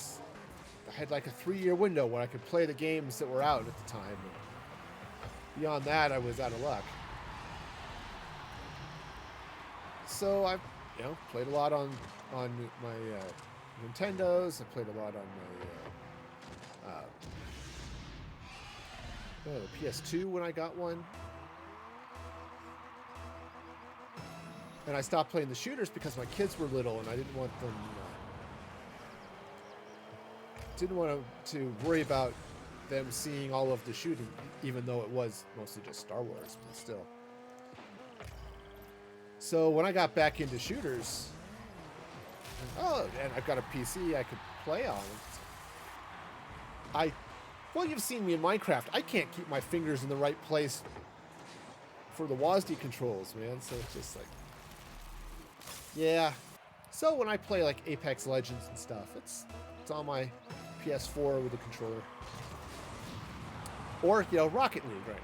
had like a 3-year window where I could play the games that were out at the time. And beyond that, I was out of luck. So you know, played a lot on my Nintendos. I played a lot on my the PS2 when I got one. And I stopped playing the shooters because my kids were little and I didn't want them to worry about them seeing all of the shooting, even though it was mostly just Star Wars, but still. So when I got back into shooters, and I've got a PC I could play on. Well, you've seen me in Minecraft. I can't keep my fingers in the right place for the WASD controls, man. So it's just like, yeah. So when I play like Apex Legends and stuff, it's on my PS4 with a controller, or you know, Rocket League right now.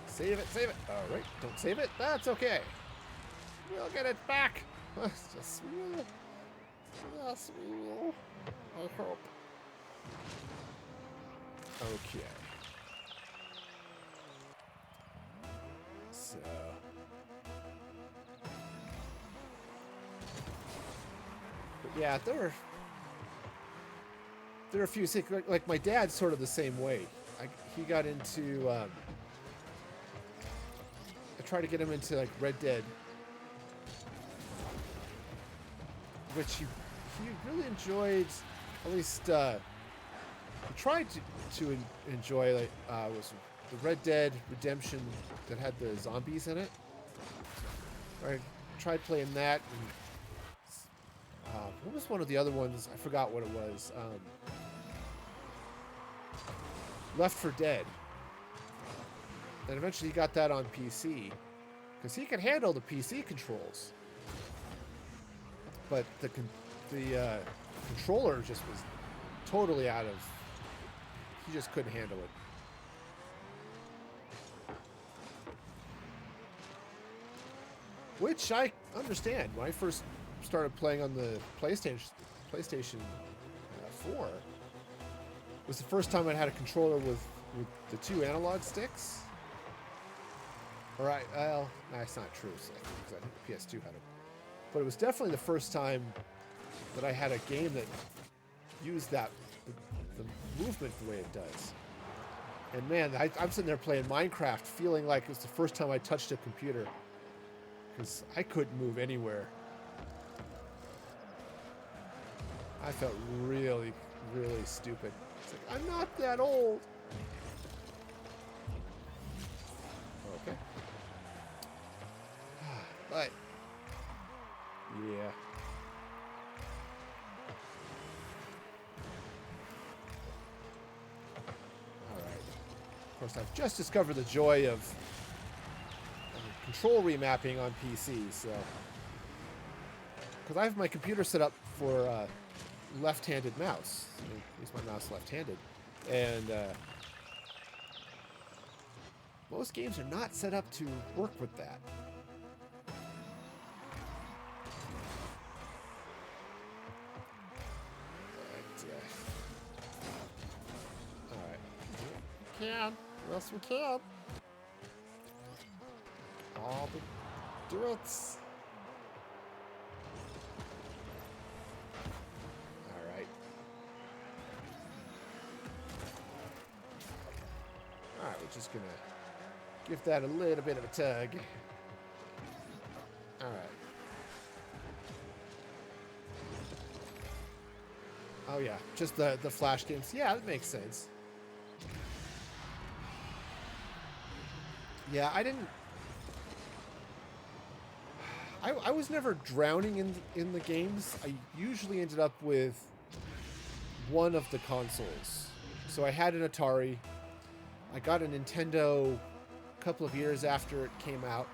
Save it, save it. All right, don't save it. That's okay. We'll get it back. Yes, we will. Yes, we will. I hope. Okay. So. But yeah, there are a few things. Like my dad's sort of the same way. He got into. I tried to get him into like Red Dead, which he really enjoyed. At least he tried to enjoy. Like was the Red Dead Redemption that had the zombies in it. I tried playing that. And, what was one of the other ones? I forgot what it was. Left 4 Dead. And eventually he got that on PC, because he could handle the PC controls. But the controller just was totally out of... He just couldn't handle it. Which I understand. When I first started playing on the PlayStation 4, it was the first time I had a controller with the 2 analog sticks. Alright, well, that's not true, because I think the PS2 had it. But it was definitely the first time that I had a game that used the movement the way it does. And man, I'm sitting there playing Minecraft feeling like it was the first time I touched a computer, because I couldn't move anywhere. I felt really, really stupid. It's like, I'm not that old. Okay. But, yeah. Alright. Of course, I've just discovered the joy of control remapping on PC, so... Because I have my computer set up for left-handed mouse. I use my mouse left-handed. And most games are not set up to work with that. Alright. We can. Yes, we can. All the do it. Alright. Alright, we're just gonna give that a little bit of a tug. Alright. Oh yeah, just the Flash games. Yeah, that makes sense. Yeah, I didn't... I was never drowning in the games. I usually ended up with one of the consoles. So I had an Atari. I got a Nintendo a couple of years after it came out.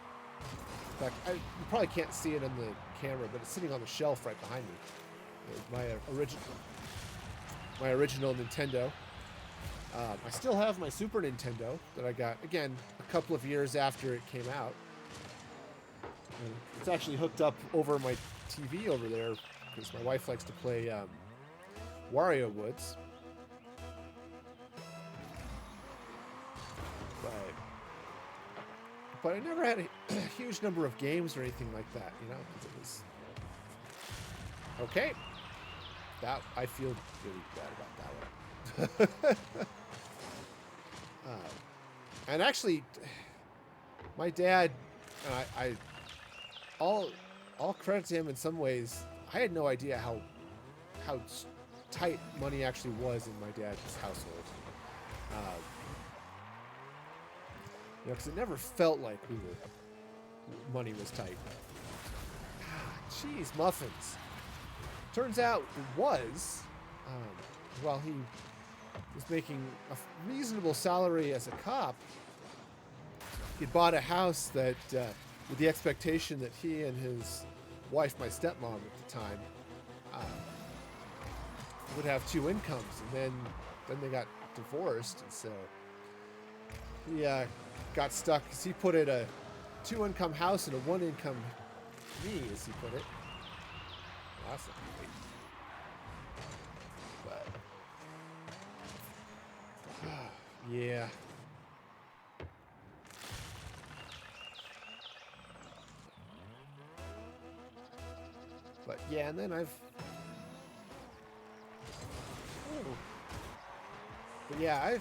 In fact, you probably can't see it on the camera, but it's sitting on the shelf right behind me. My original Nintendo. I still have my Super Nintendo that I got, again, a couple of years after it came out. And it's actually hooked up over my TV over there, because my wife likes to play Wario Woods. But but I never had a huge number of games or anything like that, you know, because it was okay. That I feel really bad about that one. And actually, my dad, I all credit to him in some ways. I had no idea how tight money actually was in my dad's household. You know, because it never felt like money was tight. Jeez, muffins. Turns out it was, while he was making a reasonable salary as a cop, he bought a house that, with the expectation that he and his wife, my stepmom at the time, would have two incomes, and then they got divorced, and so he got stuck because he put it a two-income house and a one-income me, as he put it. That's not great. But yeah. But yeah, and then I've. But yeah, I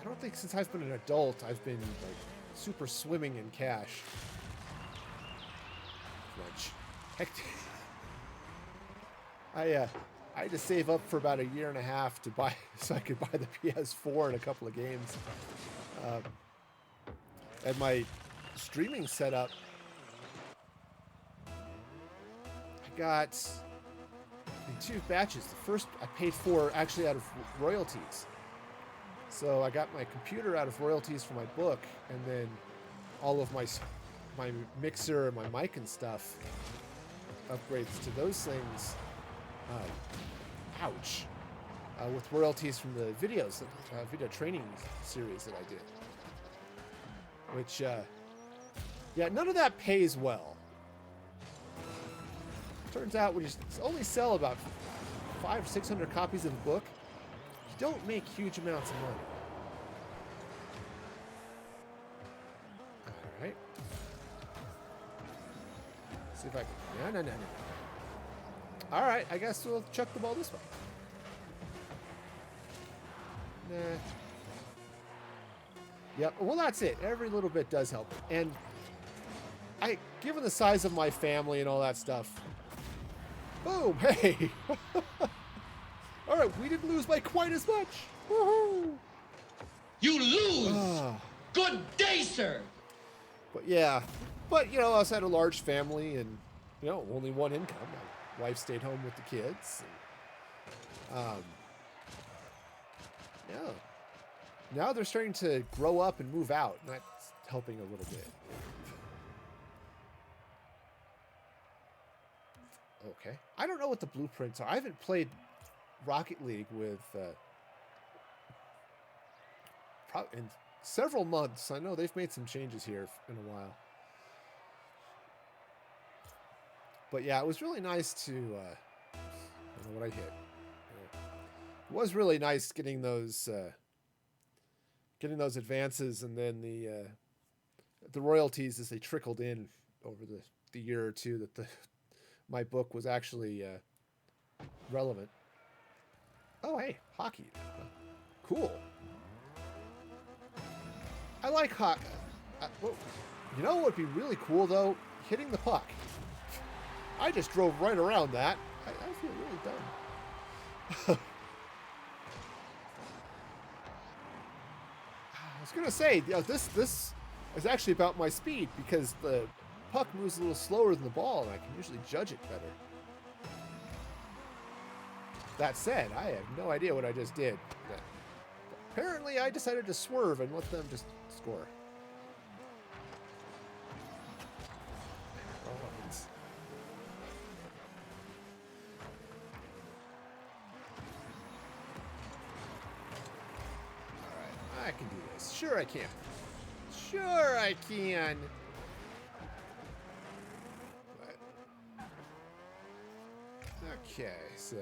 don't think since I've been an adult I've been like super swimming in cash. Which, heck, I had to save up for about a year and a half to buy so I could buy the PS4 and a couple of games. And my streaming setup, I got in two batches. The first I paid for actually out of royalties. So I got my computer out of royalties for my book, and then all of my mixer and my mic and stuff, upgrades to those things, with royalties from the videos, video training series that I did. Which, yeah, none of that pays well. Turns out when you only sell about 500 or 600 copies of a book, you don't make huge amounts of money. All right. See if I can. No. All right, I guess we'll chuck the ball this way. Nah. Yep. Well, that's it. Every little bit does help. And given the size of my family and all that stuff, boom, hey. All right, we didn't lose by quite as much. Woohoo!
You lose! Good day, sir!
But yeah, you know, I also had a large family and, you know, only one income. My wife stayed home with the kids. And, yeah. Now they're starting to grow up and move out, and that's helping a little bit. Okay. I don't know what the blueprints are. I haven't played Rocket League with in several months. I know they've made some changes here in a while. But yeah, it was really nice to I don't know what I hit. It was really nice getting those advances, and then the royalties as they trickled in over the year or two that my book was actually relevant. Oh, hey, hockey. Cool. I like hockey. Well, you know what would be really cool, though? Hitting the puck. I just drove right around that. I feel really dumb. I was going to say, you know, this is actually about my speed, because the puck moves a little slower than the ball, and I can usually judge it better. That said, I have no idea what I just did. But apparently, I decided to swerve and let them just score. Alright, I can do this. Sure I can. Sure I can. But, okay, so...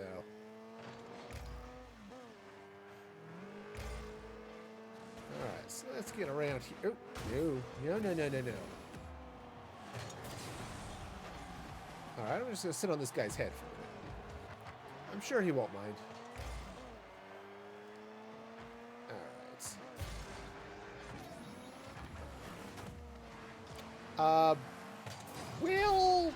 Alright, so let's get around here. Oh, no. No. Alright, I'm just gonna sit on this guy's head for a minute. I'm sure he won't mind. Alright. Well...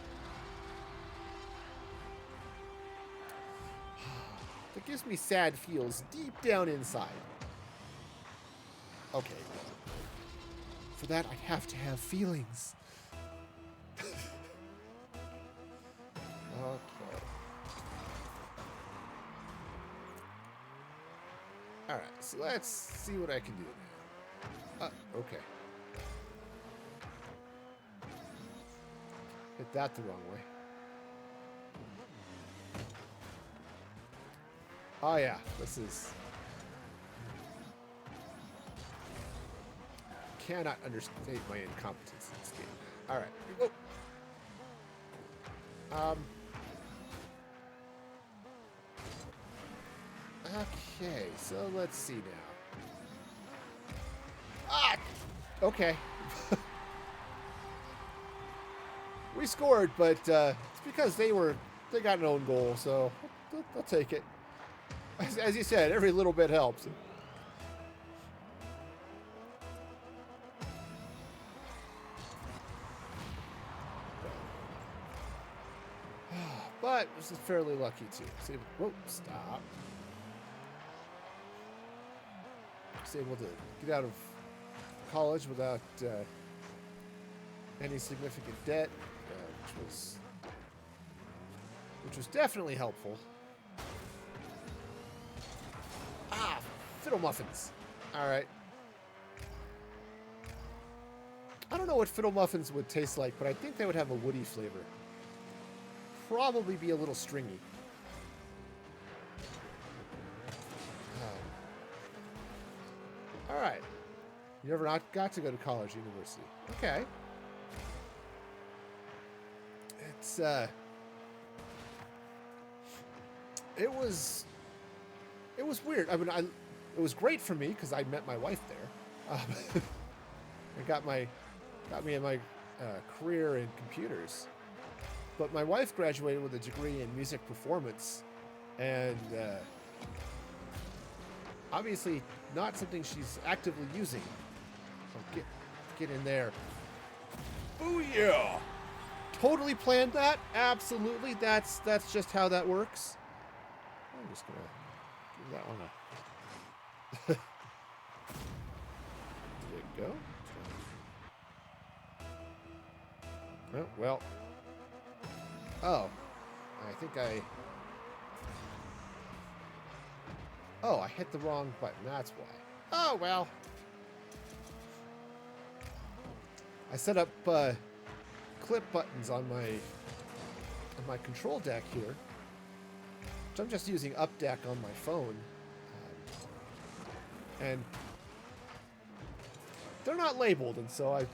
That gives me sad feels deep down inside. Okay. For that, I'd have to have feelings. Okay. Alright, so let's see what I can do now. Okay. Hit that the wrong way. Oh yeah, this is... Cannot understate my incompetence in this game. Alright, here we go. Okay, so let's see now. Ah! Okay. We scored, but it's because they got an own goal, so I'll take it. As you said, every little bit helps. But this is fairly lucky too. So, whoa, stop. I was able to get out of college without any significant debt, which was definitely helpful. Ah, fiddle muffins. All right. I don't know what fiddle muffins would taste like, but I think they would have a woody flavor. Probably be a little stringy. All right. You never not got to go to college, university. Okay. It's it was weird. I mean, it was great for me because I met my wife there. It got me in my career in computers. But my wife graduated with a degree in music performance, and obviously not something she's actively using. So get in there. Booyah! Totally planned that. Absolutely. That's just how that works. I'm just gonna give that one a. There you go. Oh, well. Oh, I think oh, I hit the wrong button. That's why. Oh, well. I set up clip buttons on my control deck here. So I'm just using up deck on my phone. And they're not labeled, and so I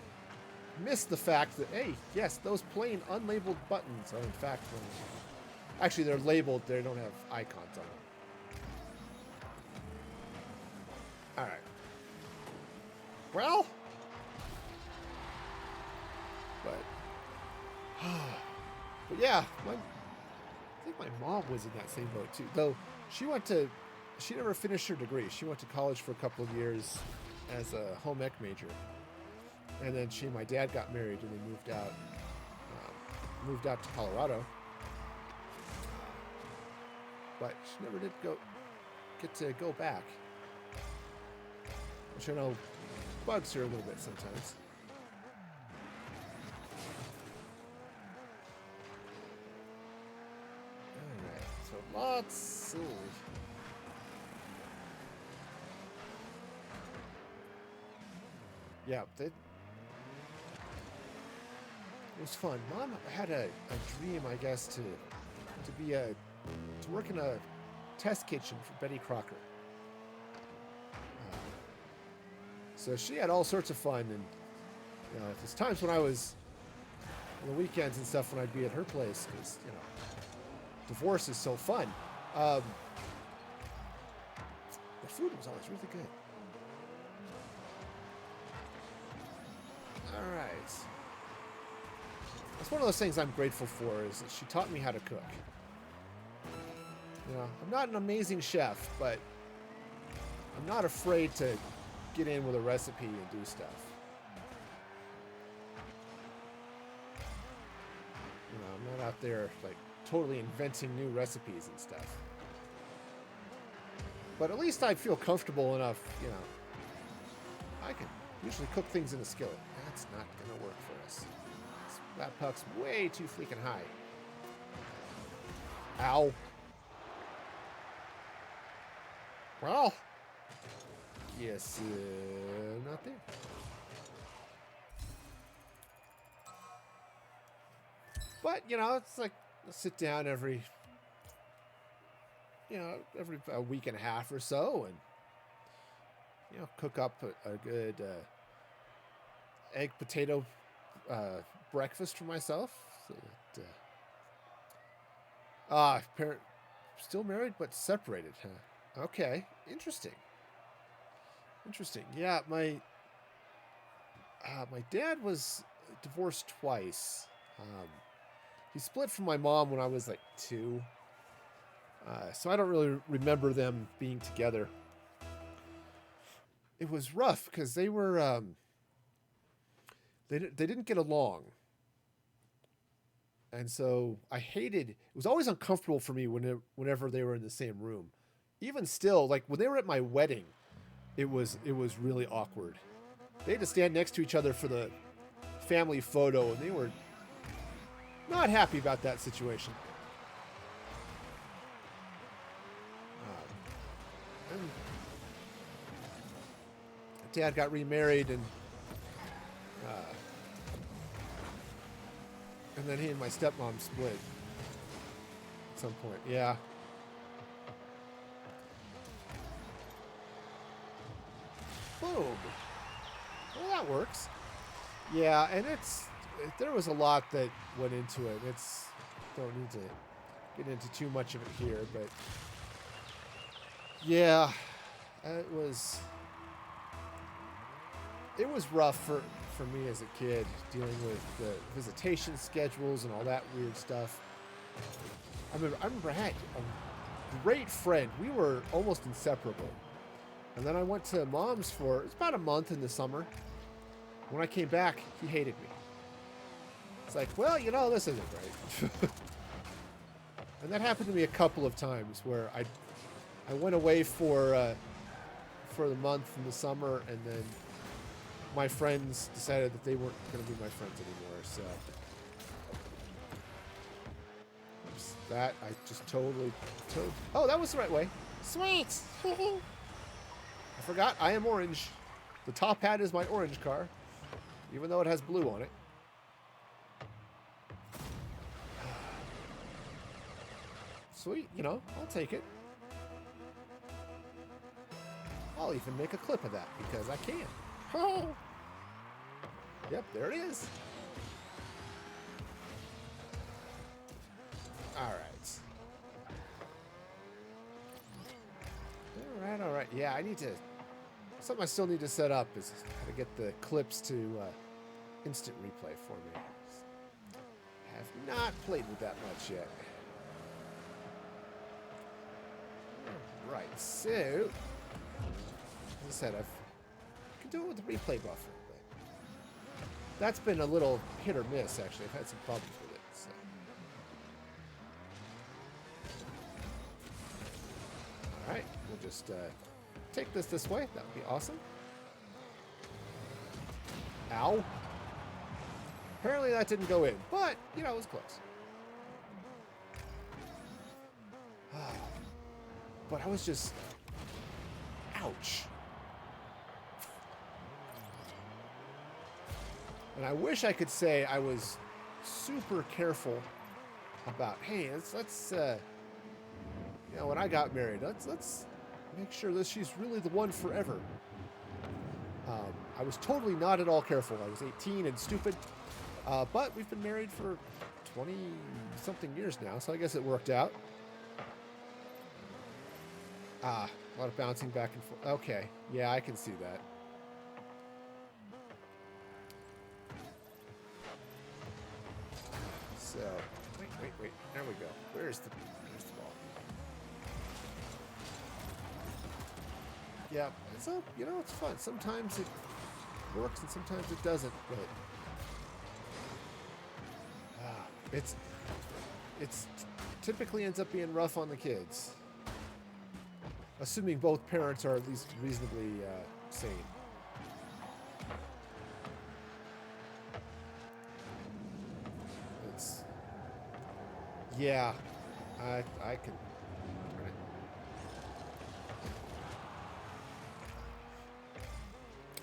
missed the fact that, hey, yes, those plain unlabeled buttons are in fact, actually they're labeled, they don't have icons on them. Alright. Well, but yeah, I think my mom was in that same boat too, though she never finished her degree. She went to college for a couple of years as a home ec major. And then my dad got married, and they moved out to Colorado. But she never did get to go back, which I know bugs her a little bit sometimes. All right, so lots of. Yeah, it was fun. Mom had a dream, I guess, to work in a test kitchen for Betty Crocker. So she had all sorts of fun, and there's times when I was on the weekends and stuff when I'd be at her place because divorce is so fun. The food was always really good. That's one of those things I'm grateful for, is that she taught me how to cook. You know, I'm not an amazing chef, but I'm not afraid to get in with a recipe and do stuff. You know, I'm not out there like totally inventing new recipes and stuff. But at least I feel comfortable enough, you know. I can usually cook things in a skillet. That's not gonna work for us. That puck's way too freaking high. Ow. Well, yes, not there. But, you know, it's like I sit down every a week and a half or so and, you know, cook up a good egg potato breakfast for myself. So that, still married but separated, huh? Okay, interesting. Yeah, my dad was divorced twice. He split from my mom when I was like 2. So I don't really remember them being together. It was rough because they were they didn't get along. And so I hated, it was always uncomfortable for me whenever they were in the same room. Even still, like when they were at my wedding, it was really awkward. They had to stand next to each other for the family photo, and they were not happy about that situation. And Dad got remarried, and then he and my stepmom split at some point. Yeah. Boom. Well, that works. Yeah, and there was a lot that went into it. Don't need to get into too much of it here, but yeah, it was rough for me as a kid, dealing with the visitation schedules and all that weird stuff. I remember I had a great friend. We were almost inseparable. And then I went to Mom's for, it was about a month in the summer. When I came back, he hated me. It's like, well, you know, this isn't right. And that happened to me a couple of times where I went away for the month in the summer, and then my friends decided that they weren't going to be my friends anymore. So that I just totally. Oh, that was the right way. Sweet. I forgot I am orange. The top hat is my orange car, even though it has blue on it. Sweet, you know, I'll take it. I'll even make a clip of that because I can. Oh. Yep, there it is. All right. Yeah, I need to. Something I still need to set up is how to get the clips to instant replay for me. Have not played with that much yet. All right, so as I said, I can do it with the replay buffer, but that's been a little hit or miss. Actually, I've had some problems with it. So. All right, we'll just take this way. That would be awesome. Ow. Apparently that didn't go in, but, you know, it was close. But I was just... Ouch. And I wish I could say I was super careful about, hey, let's you know, when I got married, let's make sure that she's really the one forever. I was totally not at all careful. I was 18 and stupid, but we've been married for 20-something years now, so I guess it worked out. A lot of bouncing back and forth. Okay, yeah, I can see that. So, wait. There we go. Where's the ball? Yeah, so, you know, it's fun. Sometimes it works and sometimes it doesn't, but it's typically ends up being rough on the kids. Assuming both parents are at least reasonably sane. It's... Yeah. I can...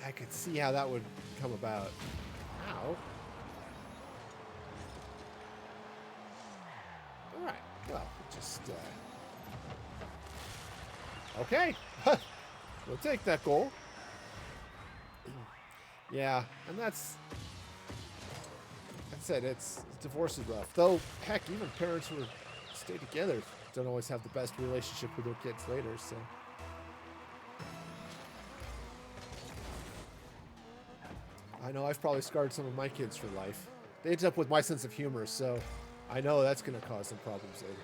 I could see how that would come about. Ow. Alright. Well, just... Okay. We'll take that goal. Yeah, and that's... Like I said, it's divorce is rough. Though, heck, even parents who stay together don't always have the best relationship with their kids later, so... I know I've probably scarred some of my kids for life. They ended up with my sense of humor, so I know that's going to cause some problems later.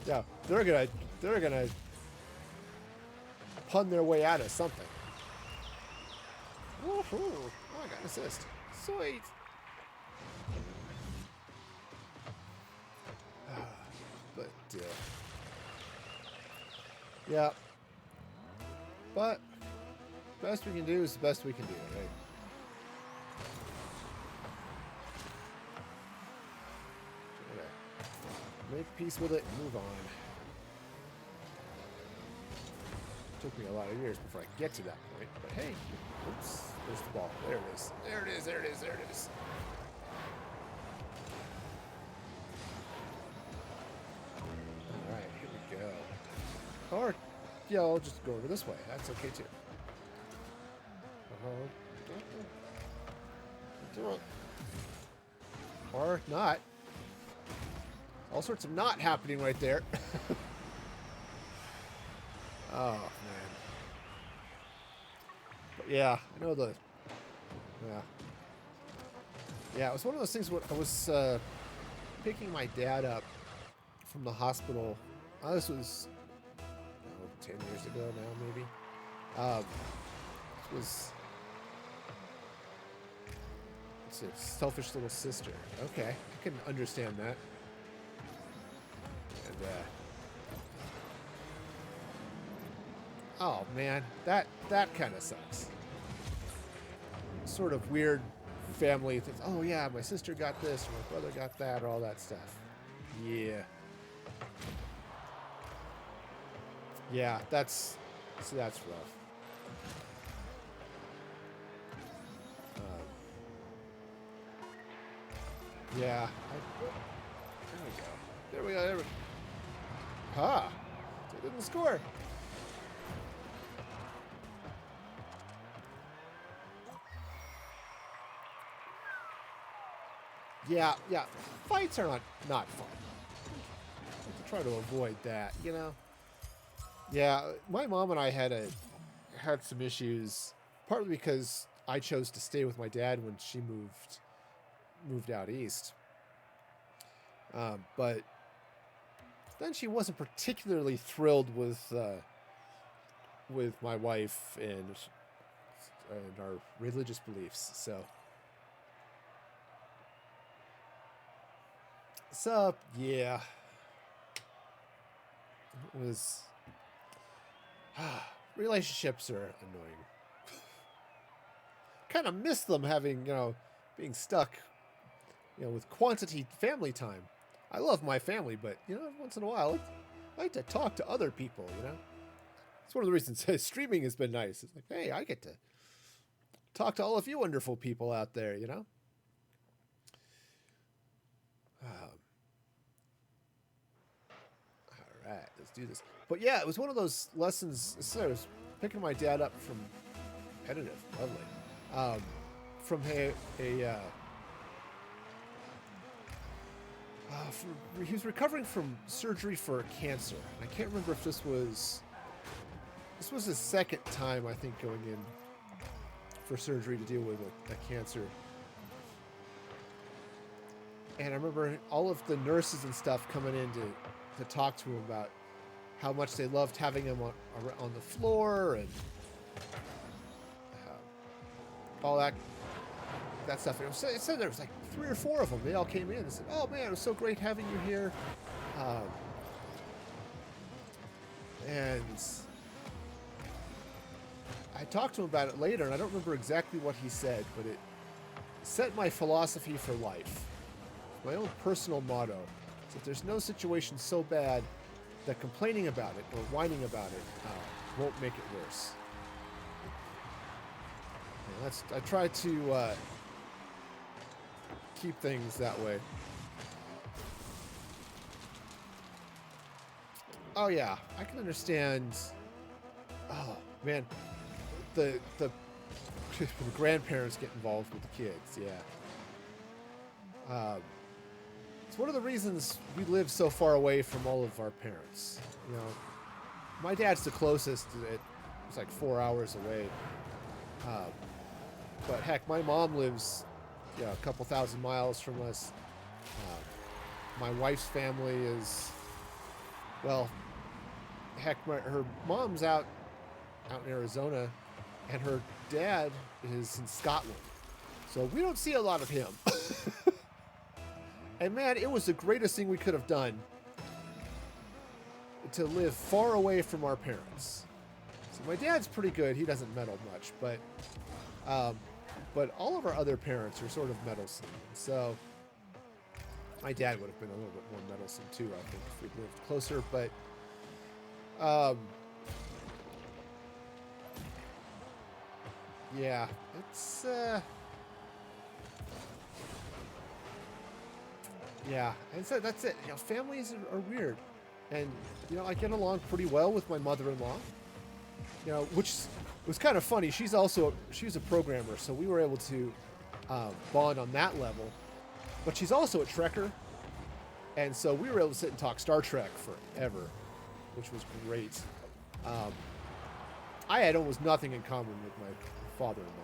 Yeah, they're gonna pun their way out of something. Woohoo! Oh, I got an assist. Sweet. But yeah. But best we can do is the best we can do, right? Okay. Make peace with it and move on. Took me a lot of years before I get to that point, but hey, oops, there's the ball. There it is. There it is, there it is, there it is. Alright, here we go. Or, yeah, I'll just go over this way. That's okay too. Do it. Or not. All sorts of not happening right there. Oh, man. But yeah, I know the... Yeah. Yeah, it was one of those things where I was picking my dad up from the hospital. This was 10 years ago now, maybe. It was... It's a selfish little sister. Okay, I can understand that. And, oh man, that kind of sucks. Sort of weird family things. Oh yeah, my sister got this, my brother got that, all that stuff. Yeah. Yeah, that's rough. Yeah. There we go. Ha! They didn't score. Yeah. Fights are not fun. I have to try to avoid that, you know? Yeah, my mom and I had some issues, partly because I chose to stay with my dad when she moved out east. But then she wasn't particularly thrilled with my wife and our religious beliefs. So yeah, it was. Relationships are annoying. Kind of miss them having, being stuck, with quantity family time. I love my family, but, once in a while, I like to talk to other people, It's one of the reasons streaming has been nice. It's like, hey, I get to talk to all of you wonderful people out there, All right, let's do this. But yeah, it was one of those lessons. So I was picking my dad up from competitive, lovely, from he was recovering from surgery for cancer. And I can't remember if this was his second time, I think, going in for surgery to deal with a cancer. And I remember all of the nurses and stuff coming in to talk to him about how much they loved having him on the floor and all that stuff. It said there was like 3 or 4 of them. They all came in and said, "Oh man, it was so great having you here." And I talked to him about it later, and I don't remember exactly what he said, but it set my philosophy for life. My own personal motto is that there's no situation so bad that complaining about it or whining about it won't make it worse. And I try to keep things that way. Oh yeah, I can understand. Oh man, the grandparents get involved with the kids. Yeah. It's one of the reasons we live so far away from all of our parents. You know, my dad's the closest. It's like 4 hours away. But heck, my mom lives, a couple thousand miles from us. My wife's family is, well, heck, her mom's out in Arizona, and her dad is in Scotland. So we don't see a lot of him. And man, it was the greatest thing we could have done to live far away from our parents. So my dad's pretty good. He doesn't meddle much, but all of our other parents are sort of meddlesome. So my dad would have been a little bit more meddlesome too, I think, if we'd lived closer. But yeah, it's yeah, and so that's it. Families are weird, and I get along pretty well with my mother-in-law. Which was kind of funny. She's a programmer, so we were able to bond on that level. But she's also a Trekker, and so we were able to sit and talk Star Trek forever, which was great. I had almost nothing in common with my father-in-law.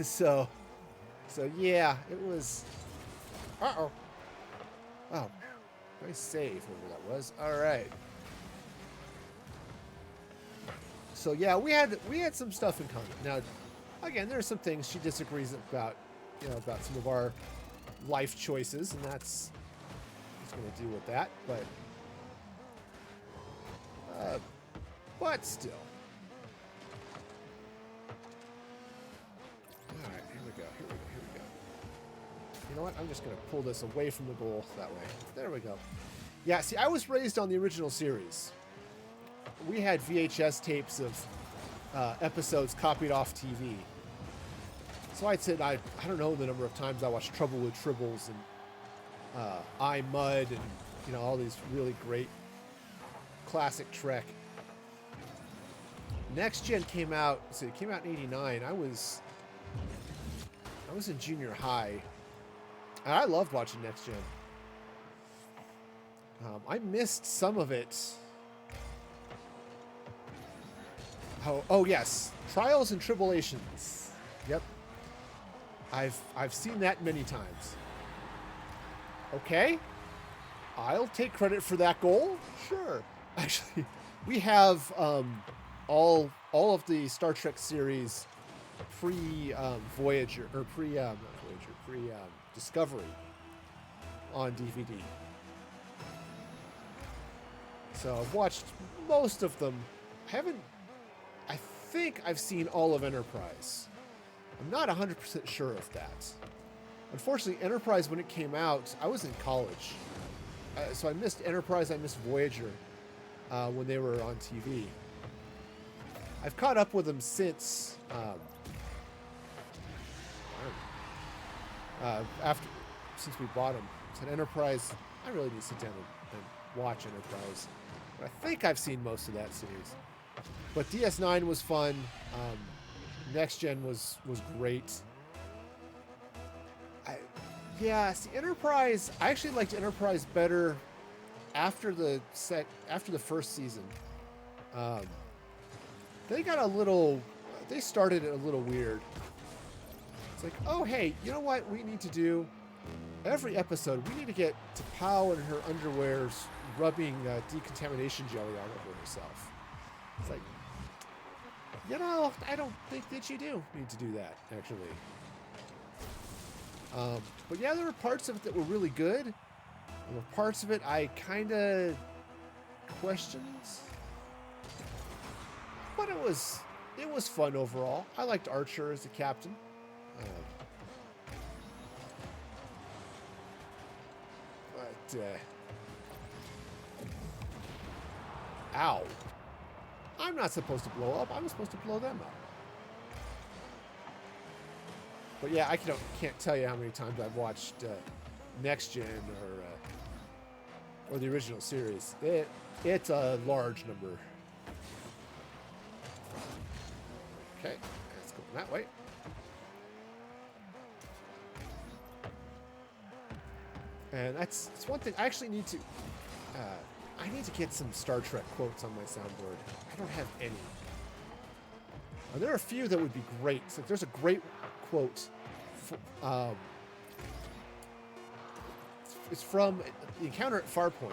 So yeah, it was. Oh, nice save, whoever that was. All right. So yeah, we had some stuff in common. Now, again, there are some things she disagrees about, about some of our life choices, and that's going to deal with that. But still. All right, here we go. You know what? I'm just going to pull this away from the goal that way. There we go. Yeah, see, I was raised on the original series. We had VHS tapes of episodes copied off TV. So I'd say, I don't know the number of times I watched Trouble with Tribbles and I, Mud and, all these really great classic Trek. Next Gen came out, it came out in '89. I was in junior high. And I loved watching Next Gen. I missed some of it. Oh yes, Trials and Tribulations. Yep, I've seen that many times. Okay, I'll take credit for that goal. Sure. Actually, we have all of the Star Trek series pre Voyager or pre Discovery on DVD. So I've watched most of them. I think I've seen all of Enterprise. I'm not 100% sure of that. Unfortunately, Enterprise, when it came out, I was in college. So I missed Enterprise, I missed Voyager when they were on TV. I've caught up with them since since we bought them. So Enterprise, I really need to sit down and watch Enterprise. But I think I've seen most of that series. But DS9 was fun. Next Gen was great. See, Enterprise. I actually liked Enterprise better after the first season. They started it a little weird. It's like, oh, hey, you know what we need to do? Every episode, we need to get to Pow in her underwears rubbing decontamination jelly all over herself. It's like, you know, I don't think that you do need to do that, actually. But yeah, there were parts of it that were really good. There were parts of it I kind of questioned. But it was fun overall. I liked Archer as the captain. Ow. I'm not supposed to blow up. I'm supposed to blow them up. But yeah, I can't tell you how many times I've watched Next Gen or the original series. It's a large number. Okay, let's go that way. And that's one thing. I actually need to. I need to get some Star Trek quotes on my soundboard. I don't have any. There are a few that would be great. So there's a great quote. It's from the Encounter at Farpoint.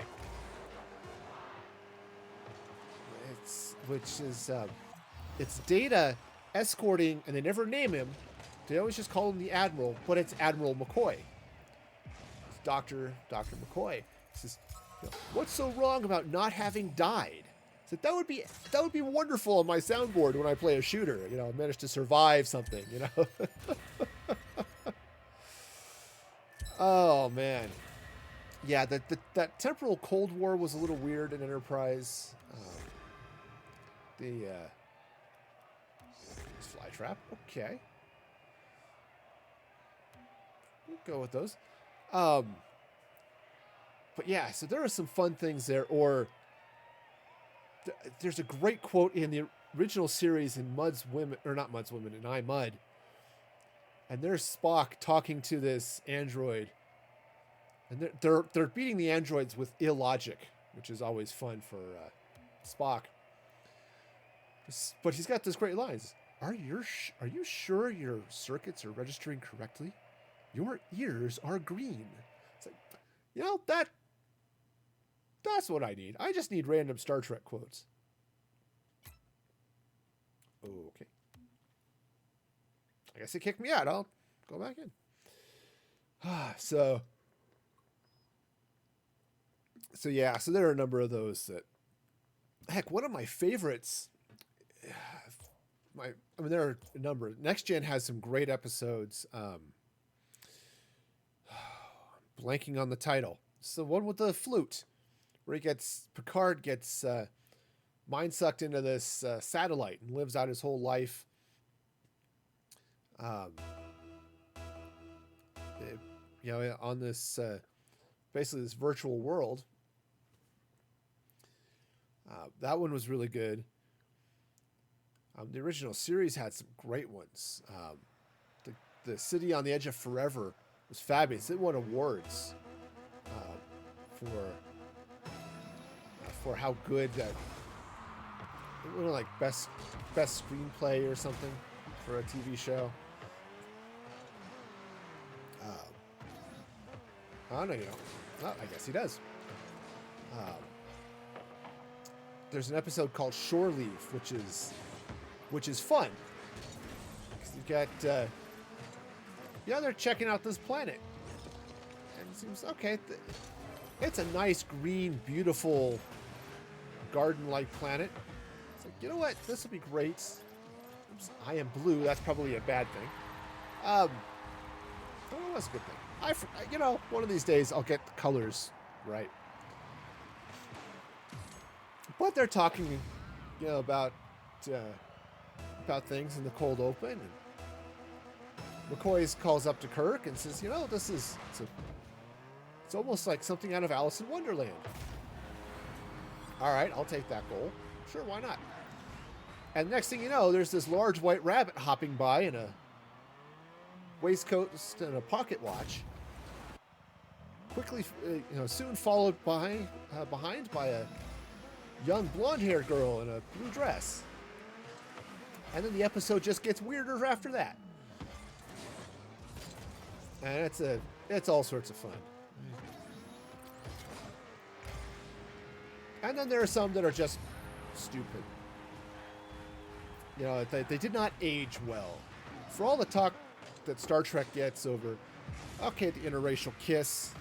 It's Data escorting, and they never name him. They always just call him the Admiral, but it's Admiral McCoy. It's Dr. McCoy. He says, "What's so wrong about not having died?" So that would be wonderful on my soundboard when I play a shooter. You know, I managed to survive something. You know. Oh man, yeah. That temporal Cold War was a little weird in Enterprise. Fly trap. Okay, we'll go with those. But yeah, so there are some fun things there. Or there's a great quote in the original series in Mud's Women, or not Mud's Women, in I, Mud. And there's Spock talking to this android. And they're beating the androids with illogic, which is always fun for Spock. But he's got this great lines. Are you sure your circuits are registering correctly? Your ears are green. It's like, you know, that's what I need. I just need random Star Trek quotes. Okay. I guess it kicked me out. I'll go back in. So yeah, so there are a number of those that, heck, one of my favorites, there are a number. Next Gen has some great episodes. Blanking on the title. It's the one with the flute, where Picard gets mind sucked into this satellite and lives out his whole life. On this basically this virtual world. That one was really good. The original series had some great ones. The City on the Edge of Forever was fabulous. It won awards for how good that. It won like best screenplay or something for a TV show. I don't know. Well, I guess he does. There's an episode called Shore Leave, which is fun. You've got they're checking out this planet, and it seems okay. It's a nice green, beautiful, garden-like planet. It's like, you know what? This will be great. Oops, I am blue. That's probably a bad thing. Well, it was a good thing. One of these days I'll get the colors right. But they're talking, about things in the cold open. And McCoy calls up to Kirk and says, it's almost like something out of Alice in Wonderland. All right, I'll take that goal. Sure, why not? And next thing you know, there's this large white rabbit hopping by in a waistcoat and a pocket watch. Quickly, soon followed behind by a young blonde-haired girl in a blue dress. And then the episode just gets weirder after that. And it's all sorts of fun. And then there are some that are just stupid. You know, they did not age well. For all the talk that Star Trek gets over, okay, the interracial kiss.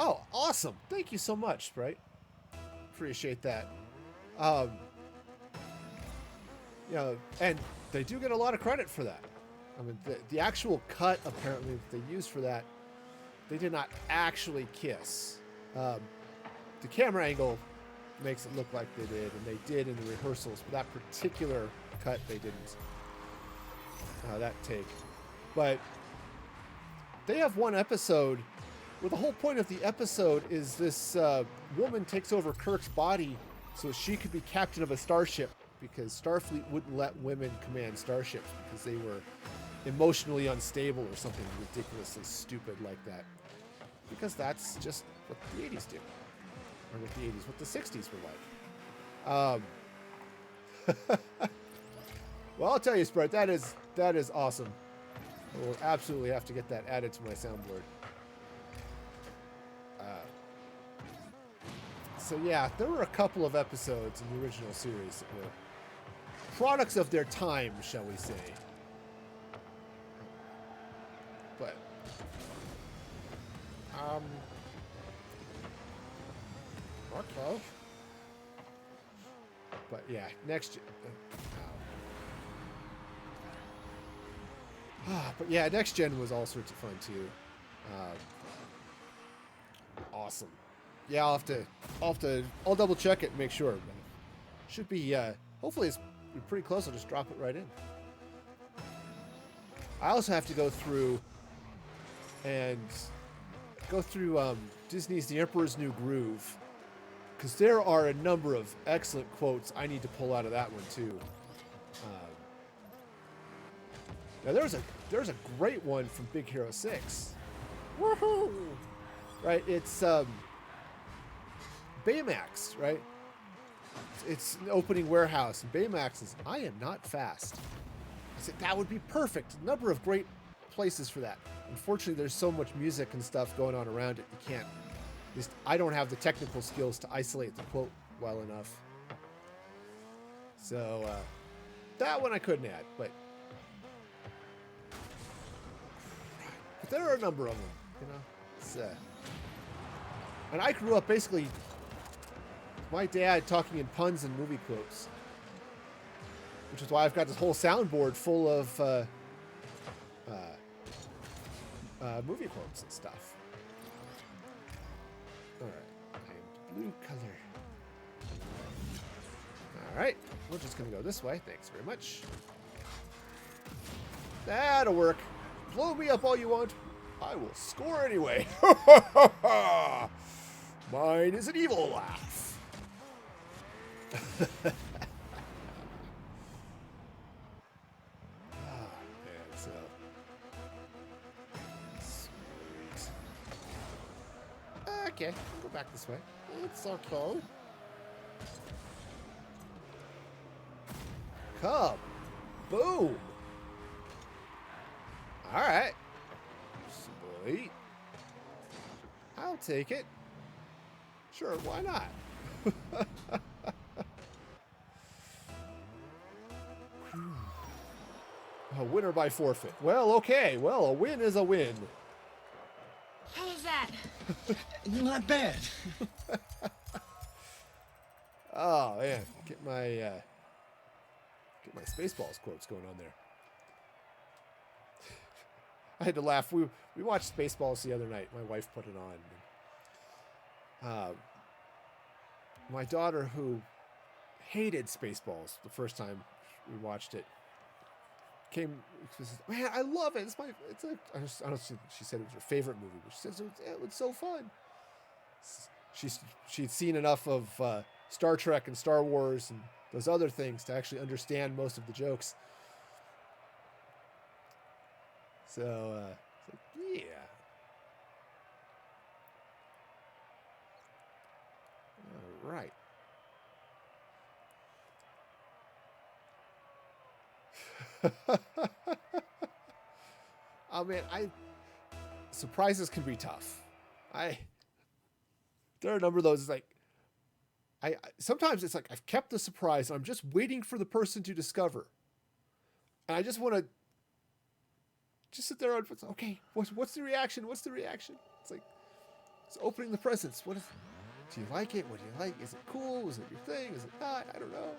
Oh, awesome. Thank you so much, Sprite. Appreciate that. You know, and they do get a lot of credit for that. I mean, the actual cut, apparently, that they used for that, they did not actually kiss. The camera angle makes it look like they did, and they did in the rehearsals, but that particular cut, they didn't. That take. But they have one episode where the whole point of the episode is this woman takes over Kirk's body so she could be captain of a starship, because Starfleet wouldn't let women command starships because they were emotionally unstable or something ridiculously stupid like that. Because that's just what the 80s do. Or what the 80s, what the 60s were like. Well, I'll tell you, Sprite, that is awesome. I will absolutely have to get that added to my soundboard. So yeah, there were a couple of episodes in the original series that were products of their time, shall we say. But okay. But yeah, next but yeah, next gen was all sorts of fun too. Awesome. Yeah, I'll double check it and make sure. But should be hopefully it's pretty close. I'll just drop it right in. I also have to go through Disney's The Emperor's New Groove, because there are a number of excellent quotes I need to pull out of that one too. Now there's a great one from Big Hero 6. Woohoo! Right, it's Baymax, right? It's an opening warehouse, and Baymax says, "I am not fast." I said that would be perfect. A number of great places for that. Unfortunately, there's so much music and stuff going on around it, you can't. At least I don't have the technical skills to isolate the quote well enough. So that one I couldn't add, but there are a number of them, you know. It's, and I grew up basically my dad talking in puns and movie quotes, which is why I've got this whole soundboard full of movie quotes and stuff. All right, and blue color. All right, we're just gonna go this way. Thanks very much. That'll work. Blow me up all you want. I will score anyway. Mine is an evil laugh. Man, so sweet. Okay, go back this way. It's okay. Come. Boom. All right. Sweet. I'll take it. Sure, why not? A winner by forfeit. Well, okay. Well, a win is a win.
How was that?
Not bad.
Oh, man. Get my Spaceballs quotes going on there. I had to laugh. We watched Spaceballs the other night. My wife put it on. My daughter, who hated Spaceballs the first time we watched it, came. She says, "Man, I love it. I don't know if she said it was her favorite movie, but she says it was so fun." She'd seen enough of Star Trek and Star Wars and those other things to actually understand most of the jokes. So, yeah. All right. Oh man, surprises can be tough. There are a number of those. It's like sometimes it's like I've kept the surprise. And I'm just waiting for the person to discover, and I just want to just sit there and okay, what's the reaction? What's the reaction? It's like it's opening the presents. Do you like it? What do you like? Is it cool? Is it your thing? Is it not? I don't know.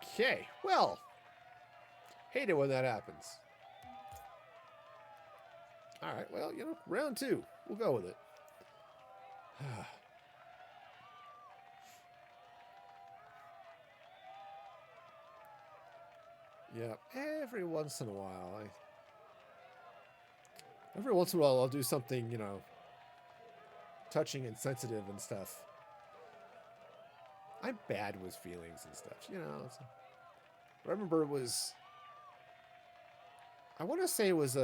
Okay, well, hate it when that happens. All right, well, round 2. We'll go with it. Yeah, every once in a while, I'll do something, touching and sensitive and stuff. I'm bad with feelings and stuff, I remember I want to say it was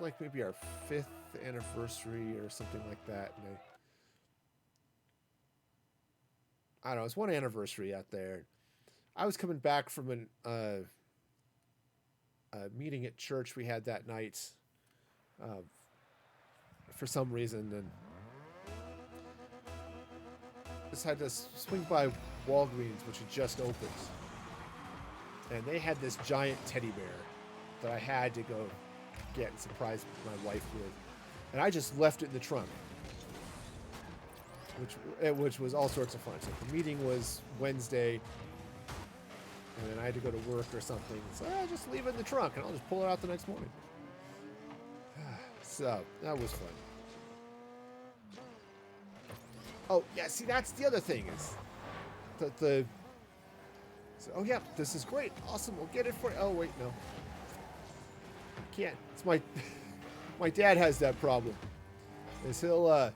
like maybe our 5th anniversary or something like that. And I don't know, it's one anniversary out there. I was coming back from a meeting at church we had that night for some reason, and just had to swing by Walgreens, which had just opened, and they had this giant teddy bear that I had to go get and surprise my wife with, and I just left it in the trunk, which was all sorts of fun. So the meeting was Wednesday, and then I had to go to work or something, so I'll just leave it in the trunk and I'll just pull it out the next morning. So that was fun. Oh yeah, see, that's the other thing is so, oh yeah, this is great, awesome, we'll get it for you. Oh wait, no, can't. It's my dad has that problem. Is he'll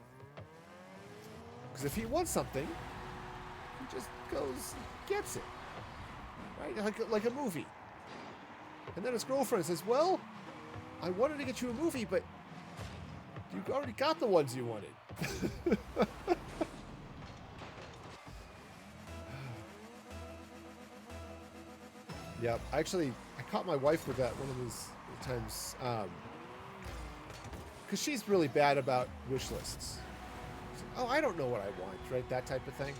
because if he wants something, he just goes and gets it, right? Like a movie. And then his girlfriend says, "Well, I wanted to get you a movie, but you already got the ones you wanted." Yep, actually, I caught my wife with that one of these times, because she's really bad about wish lists. Oh, I don't know what I want, right? That type of thing.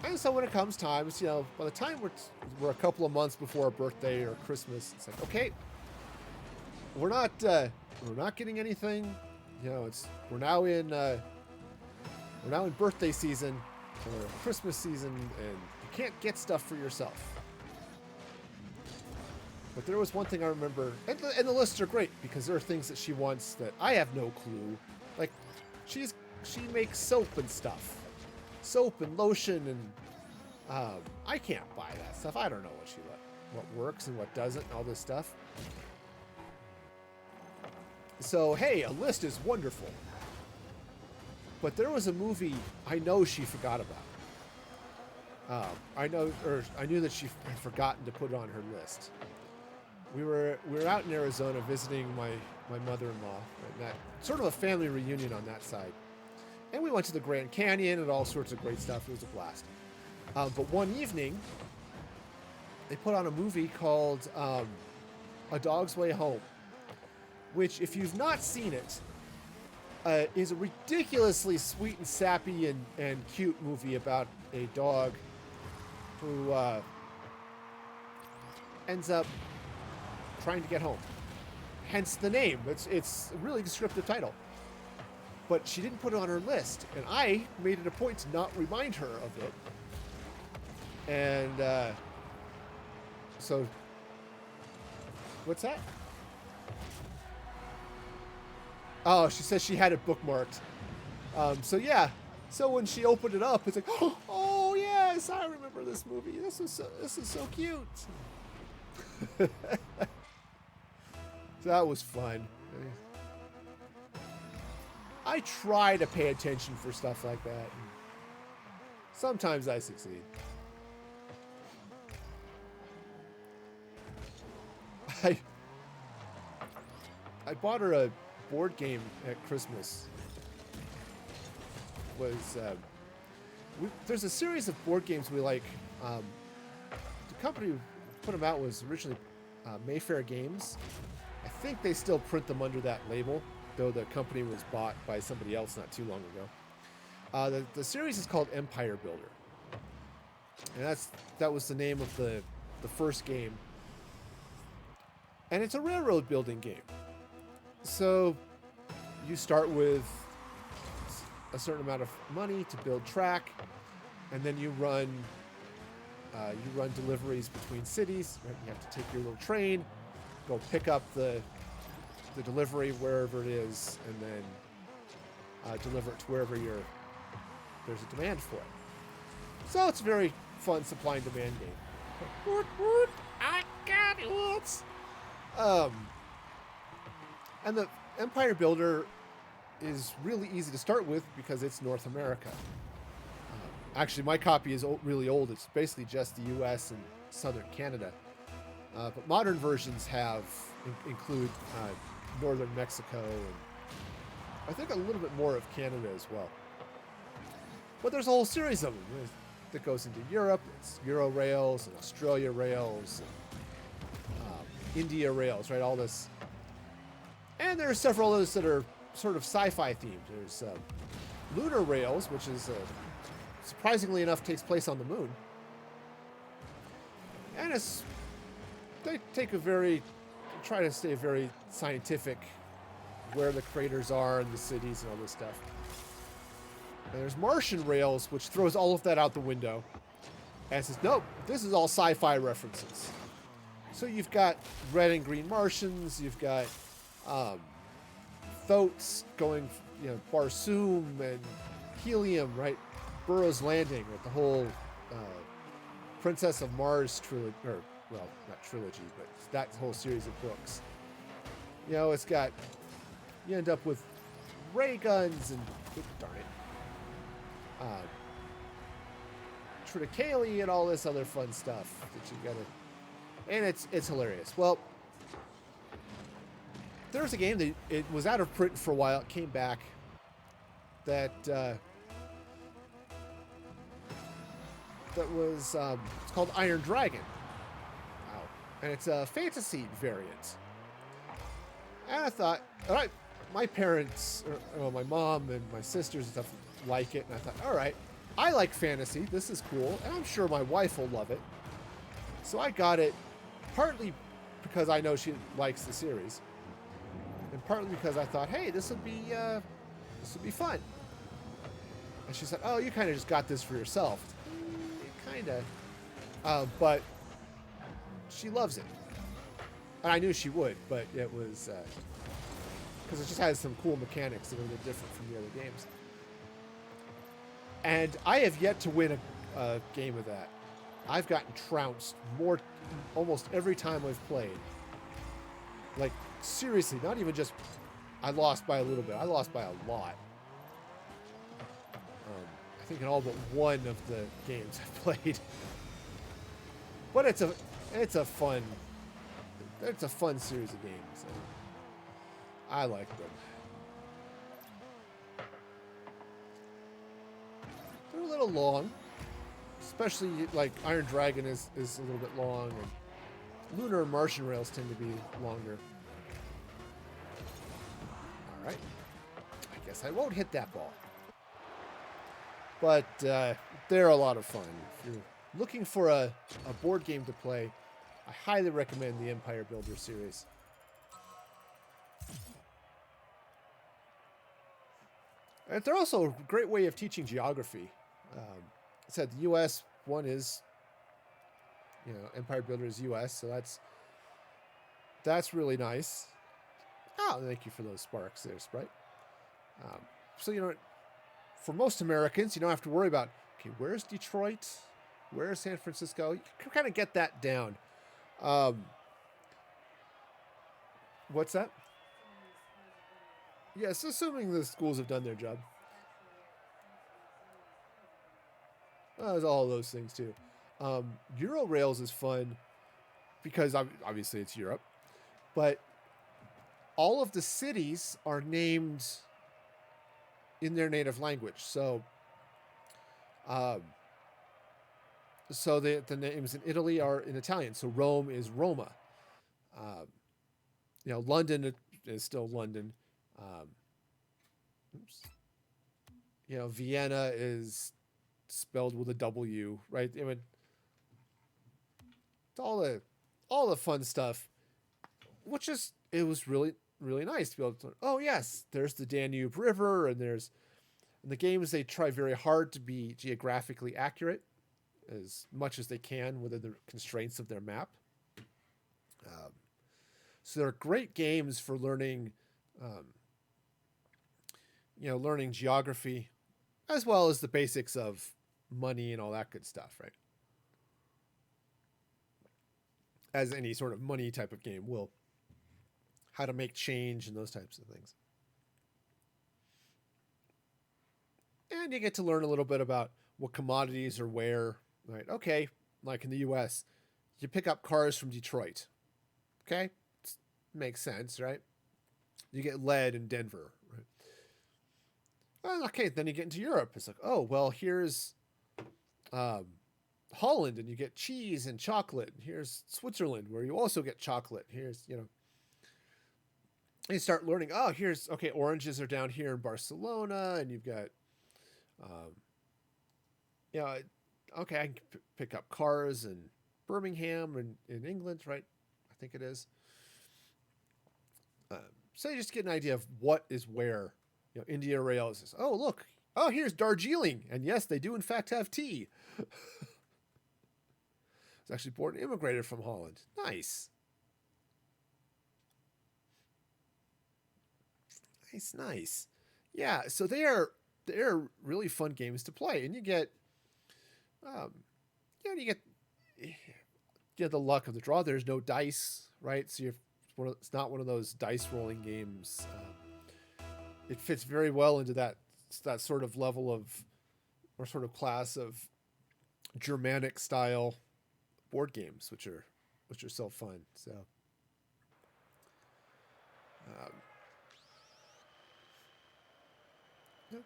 And so when it comes times, by the time we're a couple of months before our birthday or Christmas, it's like, okay, we're not getting anything. We're now in birthday season or Christmas season, and you can't get stuff for yourself. But there was one thing I remember, and the lists are great because there are things that she wants that I have no clue. Like, she makes soap and stuff, soap and lotion, and I can't buy that stuff. I don't know what works and what doesn't, and all this stuff. So hey, a list is wonderful. But there was a movie I know she forgot about. I knew that she had forgotten to put it on her list. We were out in Arizona visiting my mother-in-law, and that sort of a family reunion on that side. And we went to the Grand Canyon and all sorts of great stuff. It was a blast. But one evening, they put on a movie called A Dog's Way Home, which, if you've not seen it, is a ridiculously sweet and sappy and cute movie about a dog who ends up trying to get home. Hence the name. It's a really descriptive title. But she didn't put it on her list, and I made it a point to not remind her of it. And so, what's that? Oh, she says she had it bookmarked. So yeah. So when she opened it up, it's like, oh yes, I remember this movie. This is so cute. So that was fun. I try to pay attention for stuff like that. Sometimes I succeed. I bought her a board game at Christmas. was there's a series of board games we like. The company who put them out was originally Mayfair Games. I think they still print them under that label, though the company was bought by somebody else not too long ago. The series is called Empire Builder, and that was the name of the first game. And it's a railroad building game. So you start with a certain amount of money to build track, and then you run deliveries between cities. Right? You have to take your little train, go pick up the delivery wherever it is, and then deliver it to wherever there's a demand for it. So it's a very fun supply and demand game. I got it. And the Empire Builder is really easy to start with because it's North America. Actually, my copy is really old. It's basically just the U.S. and Southern Canada. But modern versions include Northern Mexico and I think a little bit more of Canada as well. But there's a whole series of them that goes into Europe. It's Euro rails and Australia rails and India rails, right? All this. And there are several others that are sort of sci-fi themed. There's Lunar Rails, which is surprisingly enough takes place on the moon. And they try to stay very scientific, where the craters are and the cities and all this stuff. And there's Martian Rails, which throws all of that out the window and says, nope, this is all sci-fi references. So you've got red and green Martians, you've got Thotes going, Barsoom and Helium, right? Burroughs Landing, with the whole Princess of Mars trilogy, or, well, not trilogy, but that whole series of books. It's got, you end up with ray guns and, darn it, triticale and all this other fun stuff that you gotta, and it's hilarious. Well, there's a game that it was out of print for a while. It came back. That was it's called Iron Dragon. Wow. And it's a fantasy variant. And I thought, all right, my parents, or my mom and my sisters and stuff like it, and I thought, all right, I like fantasy. This is cool, and I'm sure my wife will love it. So I got it partly because I know she likes the series, and partly because I thought, hey, this would be fun. And she said, oh, you kind of just got this for yourself. Kind of. But she loves it. And I knew she would, but it was because it just has some cool mechanics that are a little different from the other games. And I have yet to win a game of that. I've gotten trounced almost every time I've played. Like, seriously, not even just I lost by a little bit. I lost by a lot. I think in all but one of the games I've played. But it's a fun series of games. I like them. They're a little long, especially like Iron Dragon is a little bit long, and Lunar and Martian Rails tend to be longer. All right, I guess I won't hit that ball. But they're a lot of fun. If you're looking for a board game to play, I highly recommend the Empire Builder series. And they're also a great way of teaching geography. I said the U.S. one is, Empire Builder is U.S., so that's really nice. Oh, thank you for those sparks there, Sprite. So, for most Americans, you don't have to worry about, okay, where's Detroit? Where's San Francisco? You can kind of get that down. What's that? Yes, assuming the schools have done their job. There's all those things too. Euro Rails is fun because obviously it's Europe, but all of the cities are named in their native language. So, the names in Italy are in Italian. So Rome is Roma. London is still London. Oops. Vienna is spelled with a W, right? I mean, it's all the fun stuff, which is it was really really nice to be able to. Oh yes, there's the Danube River, and in the games they try very hard to be geographically accurate as much as they can within the constraints of their map. So they're great games for learning, learning geography, as well as the basics of money and all that good stuff, right? As any sort of money type of game will, how to make change and those types of things. And you get to learn a little bit about what commodities are where, right? Okay, like in the US, you pick up cars from Detroit. Okay, makes sense, right? You get lead in Denver, right? Well, okay, then you get into Europe. It's like, oh, well, here's Holland, and you get cheese and chocolate. And here's Switzerland, where you also get chocolate. Here's, you start learning, oh, here's, okay, oranges are down here in Barcelona, and you've got, okay, I can pick up cars in Birmingham and in England, right? I think it is. So you just get an idea of what is where. India Rail says, oh, look, oh, here's Darjeeling. And yes, they do in fact have tea. It's actually born and immigrated from Holland. Nice. Nice. Yeah, so they're really fun games to play, and you get, you get the luck of the draw. There's no dice, right? So it's not one of those dice rolling games. It fits very well into that sort of level of, or sort of class of Germanic style board games, which are so fun. So.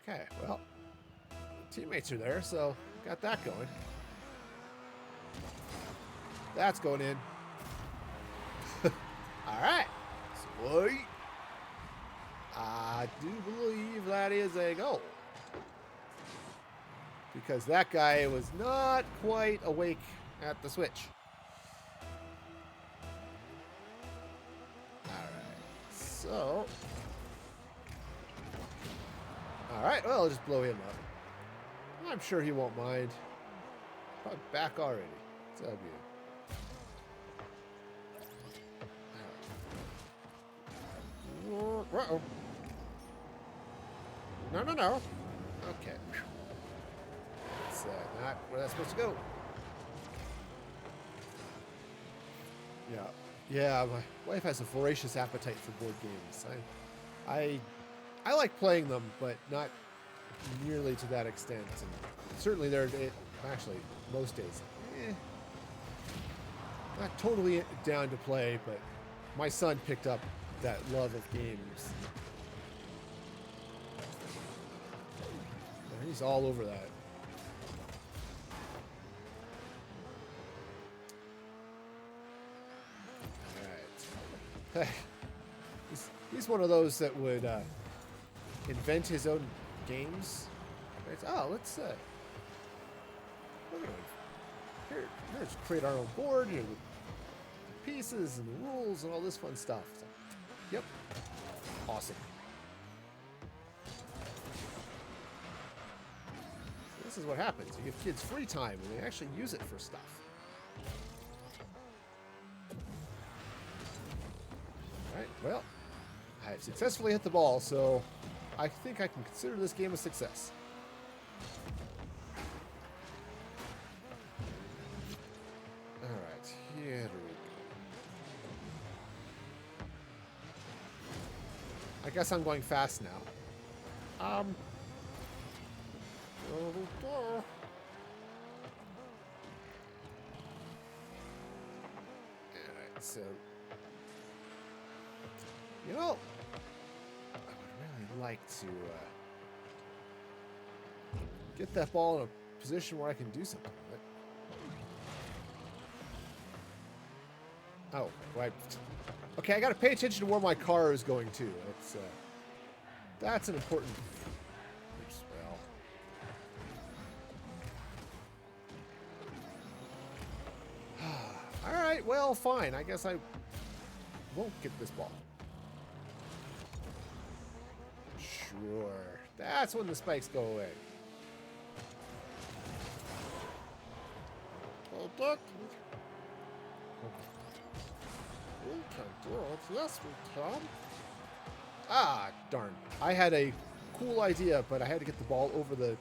Okay, well, teammates are there, so got that going. That's going in. All right, sweet. I do believe that is a goal. Because that guy was not quite awake at the switch. All right, so... Alright, well, I'll just blow him up. I'm sure he won't mind. Probably back already. So that'll be it. Uh-oh. No. Okay. That's not where that's supposed to go. Yeah, my wife has a voracious appetite for board games. I like playing them, but not nearly to that extent. And certainly actually, most days, not totally down to play, but my son picked up that love of games. And he's all over that. All right. He's one of those that would invent his own games. Right? Oh, let's let's create our own board, with the pieces and the rules and all this fun stuff. So, yep, awesome. So this is what happens. You give kids free time and they actually use it for stuff. All right, well, I successfully hit the ball, so I think I can consider this game a success. All right, here we go. I guess I'm going fast now. All right, so I would really like to get that ball in a position where I can do something with it. Oh, right. Okay, I got to pay attention to where my car is going too. That's an important. Well. All right. Well, fine. I guess I won't get this ball. Sure. That's when the spikes go away. Oh, Duck. We can do it. Yes, we can. Ah, darn. I had a cool idea, but I had to get the ball over the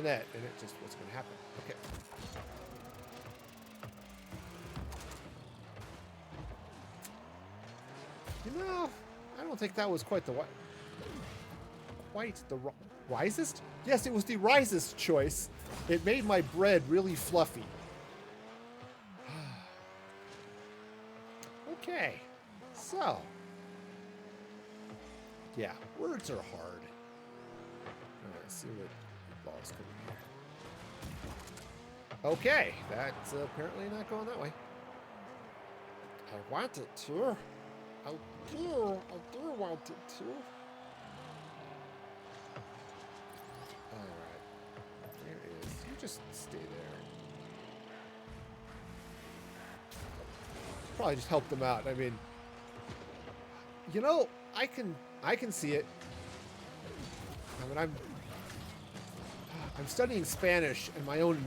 net, and it just wasn't going to happen. Okay. You know, I don't think that was quite the wisest? Yes, it was the wisest choice. It made my bread really fluffy. Okay, so yeah, words are hard. All right, see what the ball's coming here. Okay, that's apparently not going that way. I want it to. I do want it to. Alright. Where is... You just stay there. Probably just help them out. I mean... You know, I can see it. I mean, I'm studying Spanish, and my own...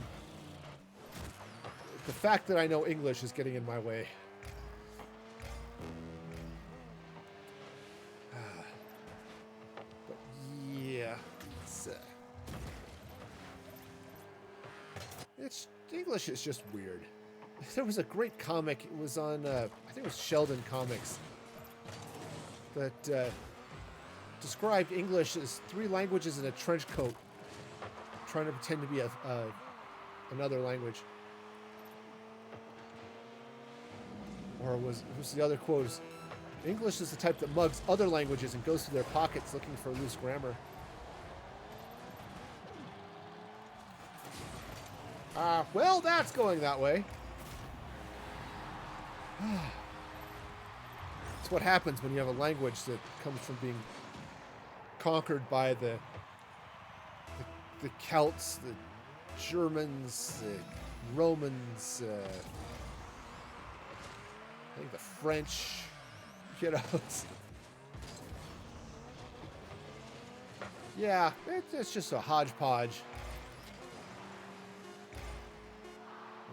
The fact that I know English is getting in my way. English is just weird. There was a great comic. It was on, I think it was Sheldon Comics, that described English as 3 languages in a trench coat, trying to pretend to be another language. Or was the other quote? English is the type that mugs other languages and goes through their pockets looking for loose grammar. Well, that's going that way. It's what happens when you have a language that comes from being conquered by the Celts, the Germans, the Romans, I think the French, you know. Yeah, it's just a hodgepodge.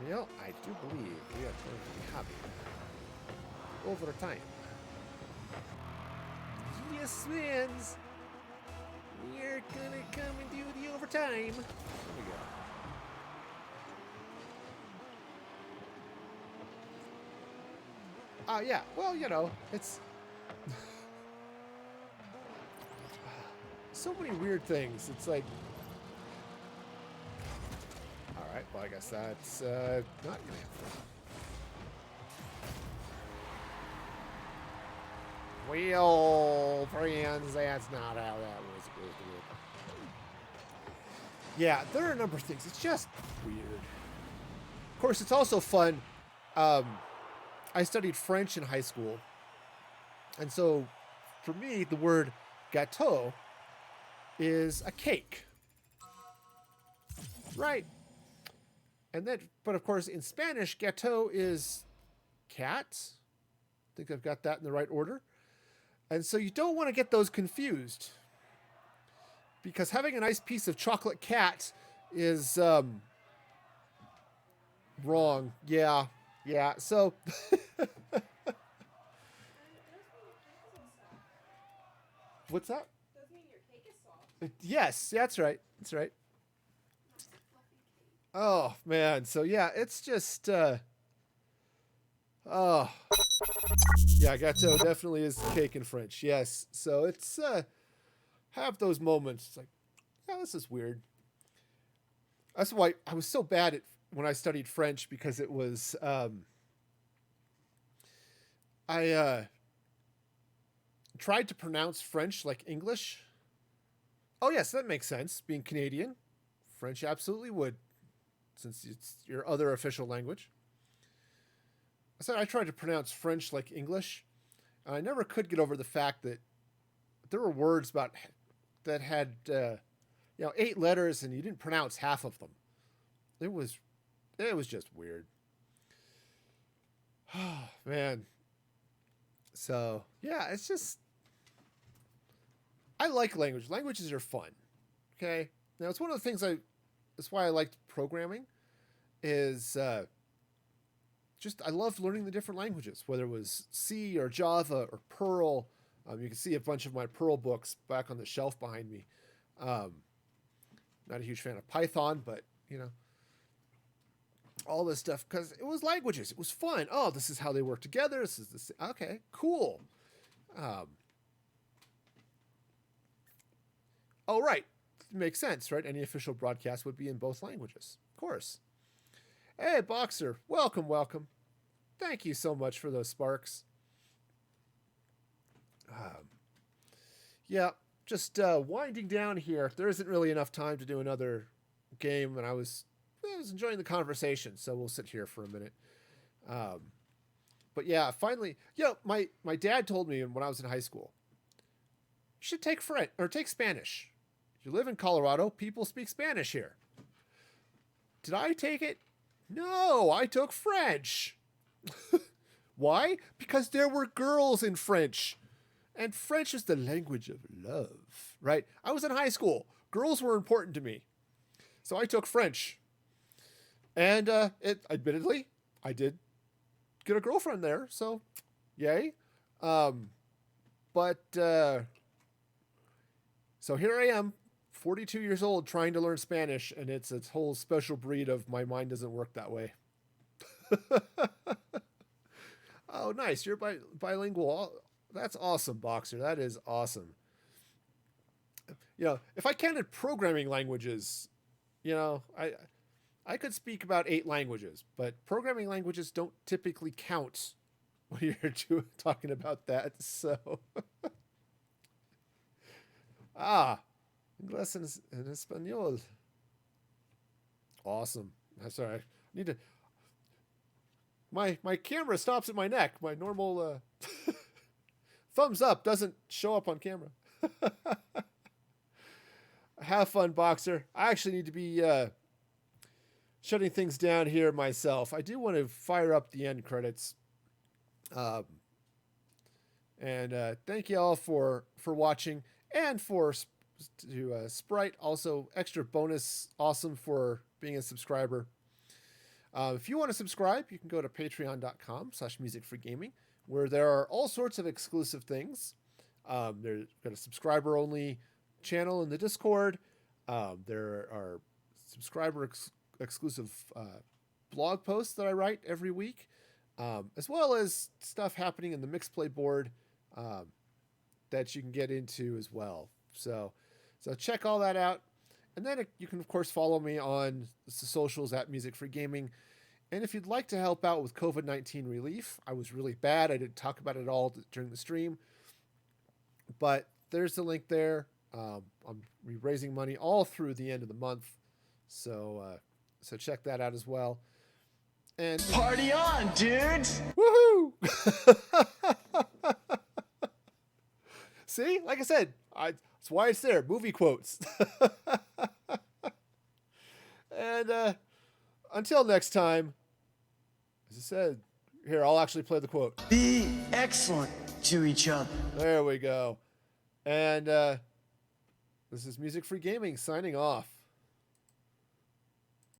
You know, I do believe we are going to be happy over time. Yes, friends. We're gonna come and do the overtime. Here we go. Yeah, well, you know, it's so many weird things. It's like, all right, well, I guess that's not gonna happen. Well, friends, that's not how that was supposed to work. Yeah, there are a number of things. It's just weird. Of course, it's also fun. I studied French in high school. And so, for me, the word gâteau is a cake. Right. And then, but of course, in Spanish, gâteau is cat. I think I've got that in the right order. And so you don't want to get those confused. Because having a nice piece of chocolate cat is wrong. Yeah. Yeah. So what's that?
Does mean your cake is soft.
Yes, that's right. That's right. Oh man. So yeah, it's just oh. Yeah, gâteau definitely is cake in French. Yes. So it's have those moments. It's like, yeah, this is weird. That's why I was so bad at when I studied French, because it was I tried to pronounce French like English, Oh, yes, that makes sense. Being Canadian, French absolutely would, since it's your other official language. I said I tried to pronounce French like English, and I never could get over the fact that there were words that had 8 letters, and you didn't pronounce half of them. It was just weird. Oh, man. So yeah, it's just, I like language. Languages are fun. Okay. Now it's one of the things that's why I liked programming is I loved learning the different languages, whether it was C or Java or Perl. You can see a bunch of my Perl books back on the shelf behind me. Not a huge fan of Python, but all this stuff because it was languages. It was fun. Oh, this is how they work together. This is this. Okay, cool. Oh, right. Makes sense, right? Any official broadcast would be in both languages. Of course. Hey, Boxer. Welcome, welcome. Thank you so much for those sparks. Yeah, just winding down here. There isn't really enough time to do another game, and I was enjoying the conversation, so we'll sit here for a minute. But yeah, finally, my dad told me when I was in high school, you should take French or take Spanish. You live in Colorado, people speak Spanish here. Did I take it? No, I took French. Why? Because there were girls in French. And French is the language of love, right? I was in high school. Girls were important to me. So I took French. And admittedly, I did get a girlfriend there, so yay. But so here I am, 42 years old, trying to learn Spanish, and it's a whole special breed of my mind doesn't work that way. Oh, nice. You're bilingual. That's awesome, Boxer. That is awesome. If I counted programming languages, I could speak about 8 languages, but programming languages don't typically count when you're talking about that. So, Inglés en español. Awesome. I'm sorry. I need to. My camera stops at my neck. My normal thumbs up doesn't show up on camera. Have fun, Boxer. I actually need to be shutting things down here myself. I do want to fire up the end credits. And thank you all for watching and for Sprite. Also, extra bonus awesome for being a subscriber. If you want to subscribe, you can go to patreon.com/musicforgaming, where there are all sorts of exclusive things. There's got a subscriber-only channel in the Discord. There are subscriber exclusive blog posts that I write every week, as well as stuff happening in the Mixplay board that you can get into as well. So check all that out. And then you can, of course, follow me on the socials at Music for Gaming. And if you'd like to help out with COVID-19 relief, I was really bad. I didn't talk about it all during the stream. But there's the link there. I'm raising money all through the end of the month. So check that out as well. And
Party on, dudes!
Woohoo! See? Like I said, that's why it's there. Movie quotes. And until next time, as I said, here, I'll actually play the quote.
Be excellent to each other.
There we go. And this is Music Free Gaming signing off.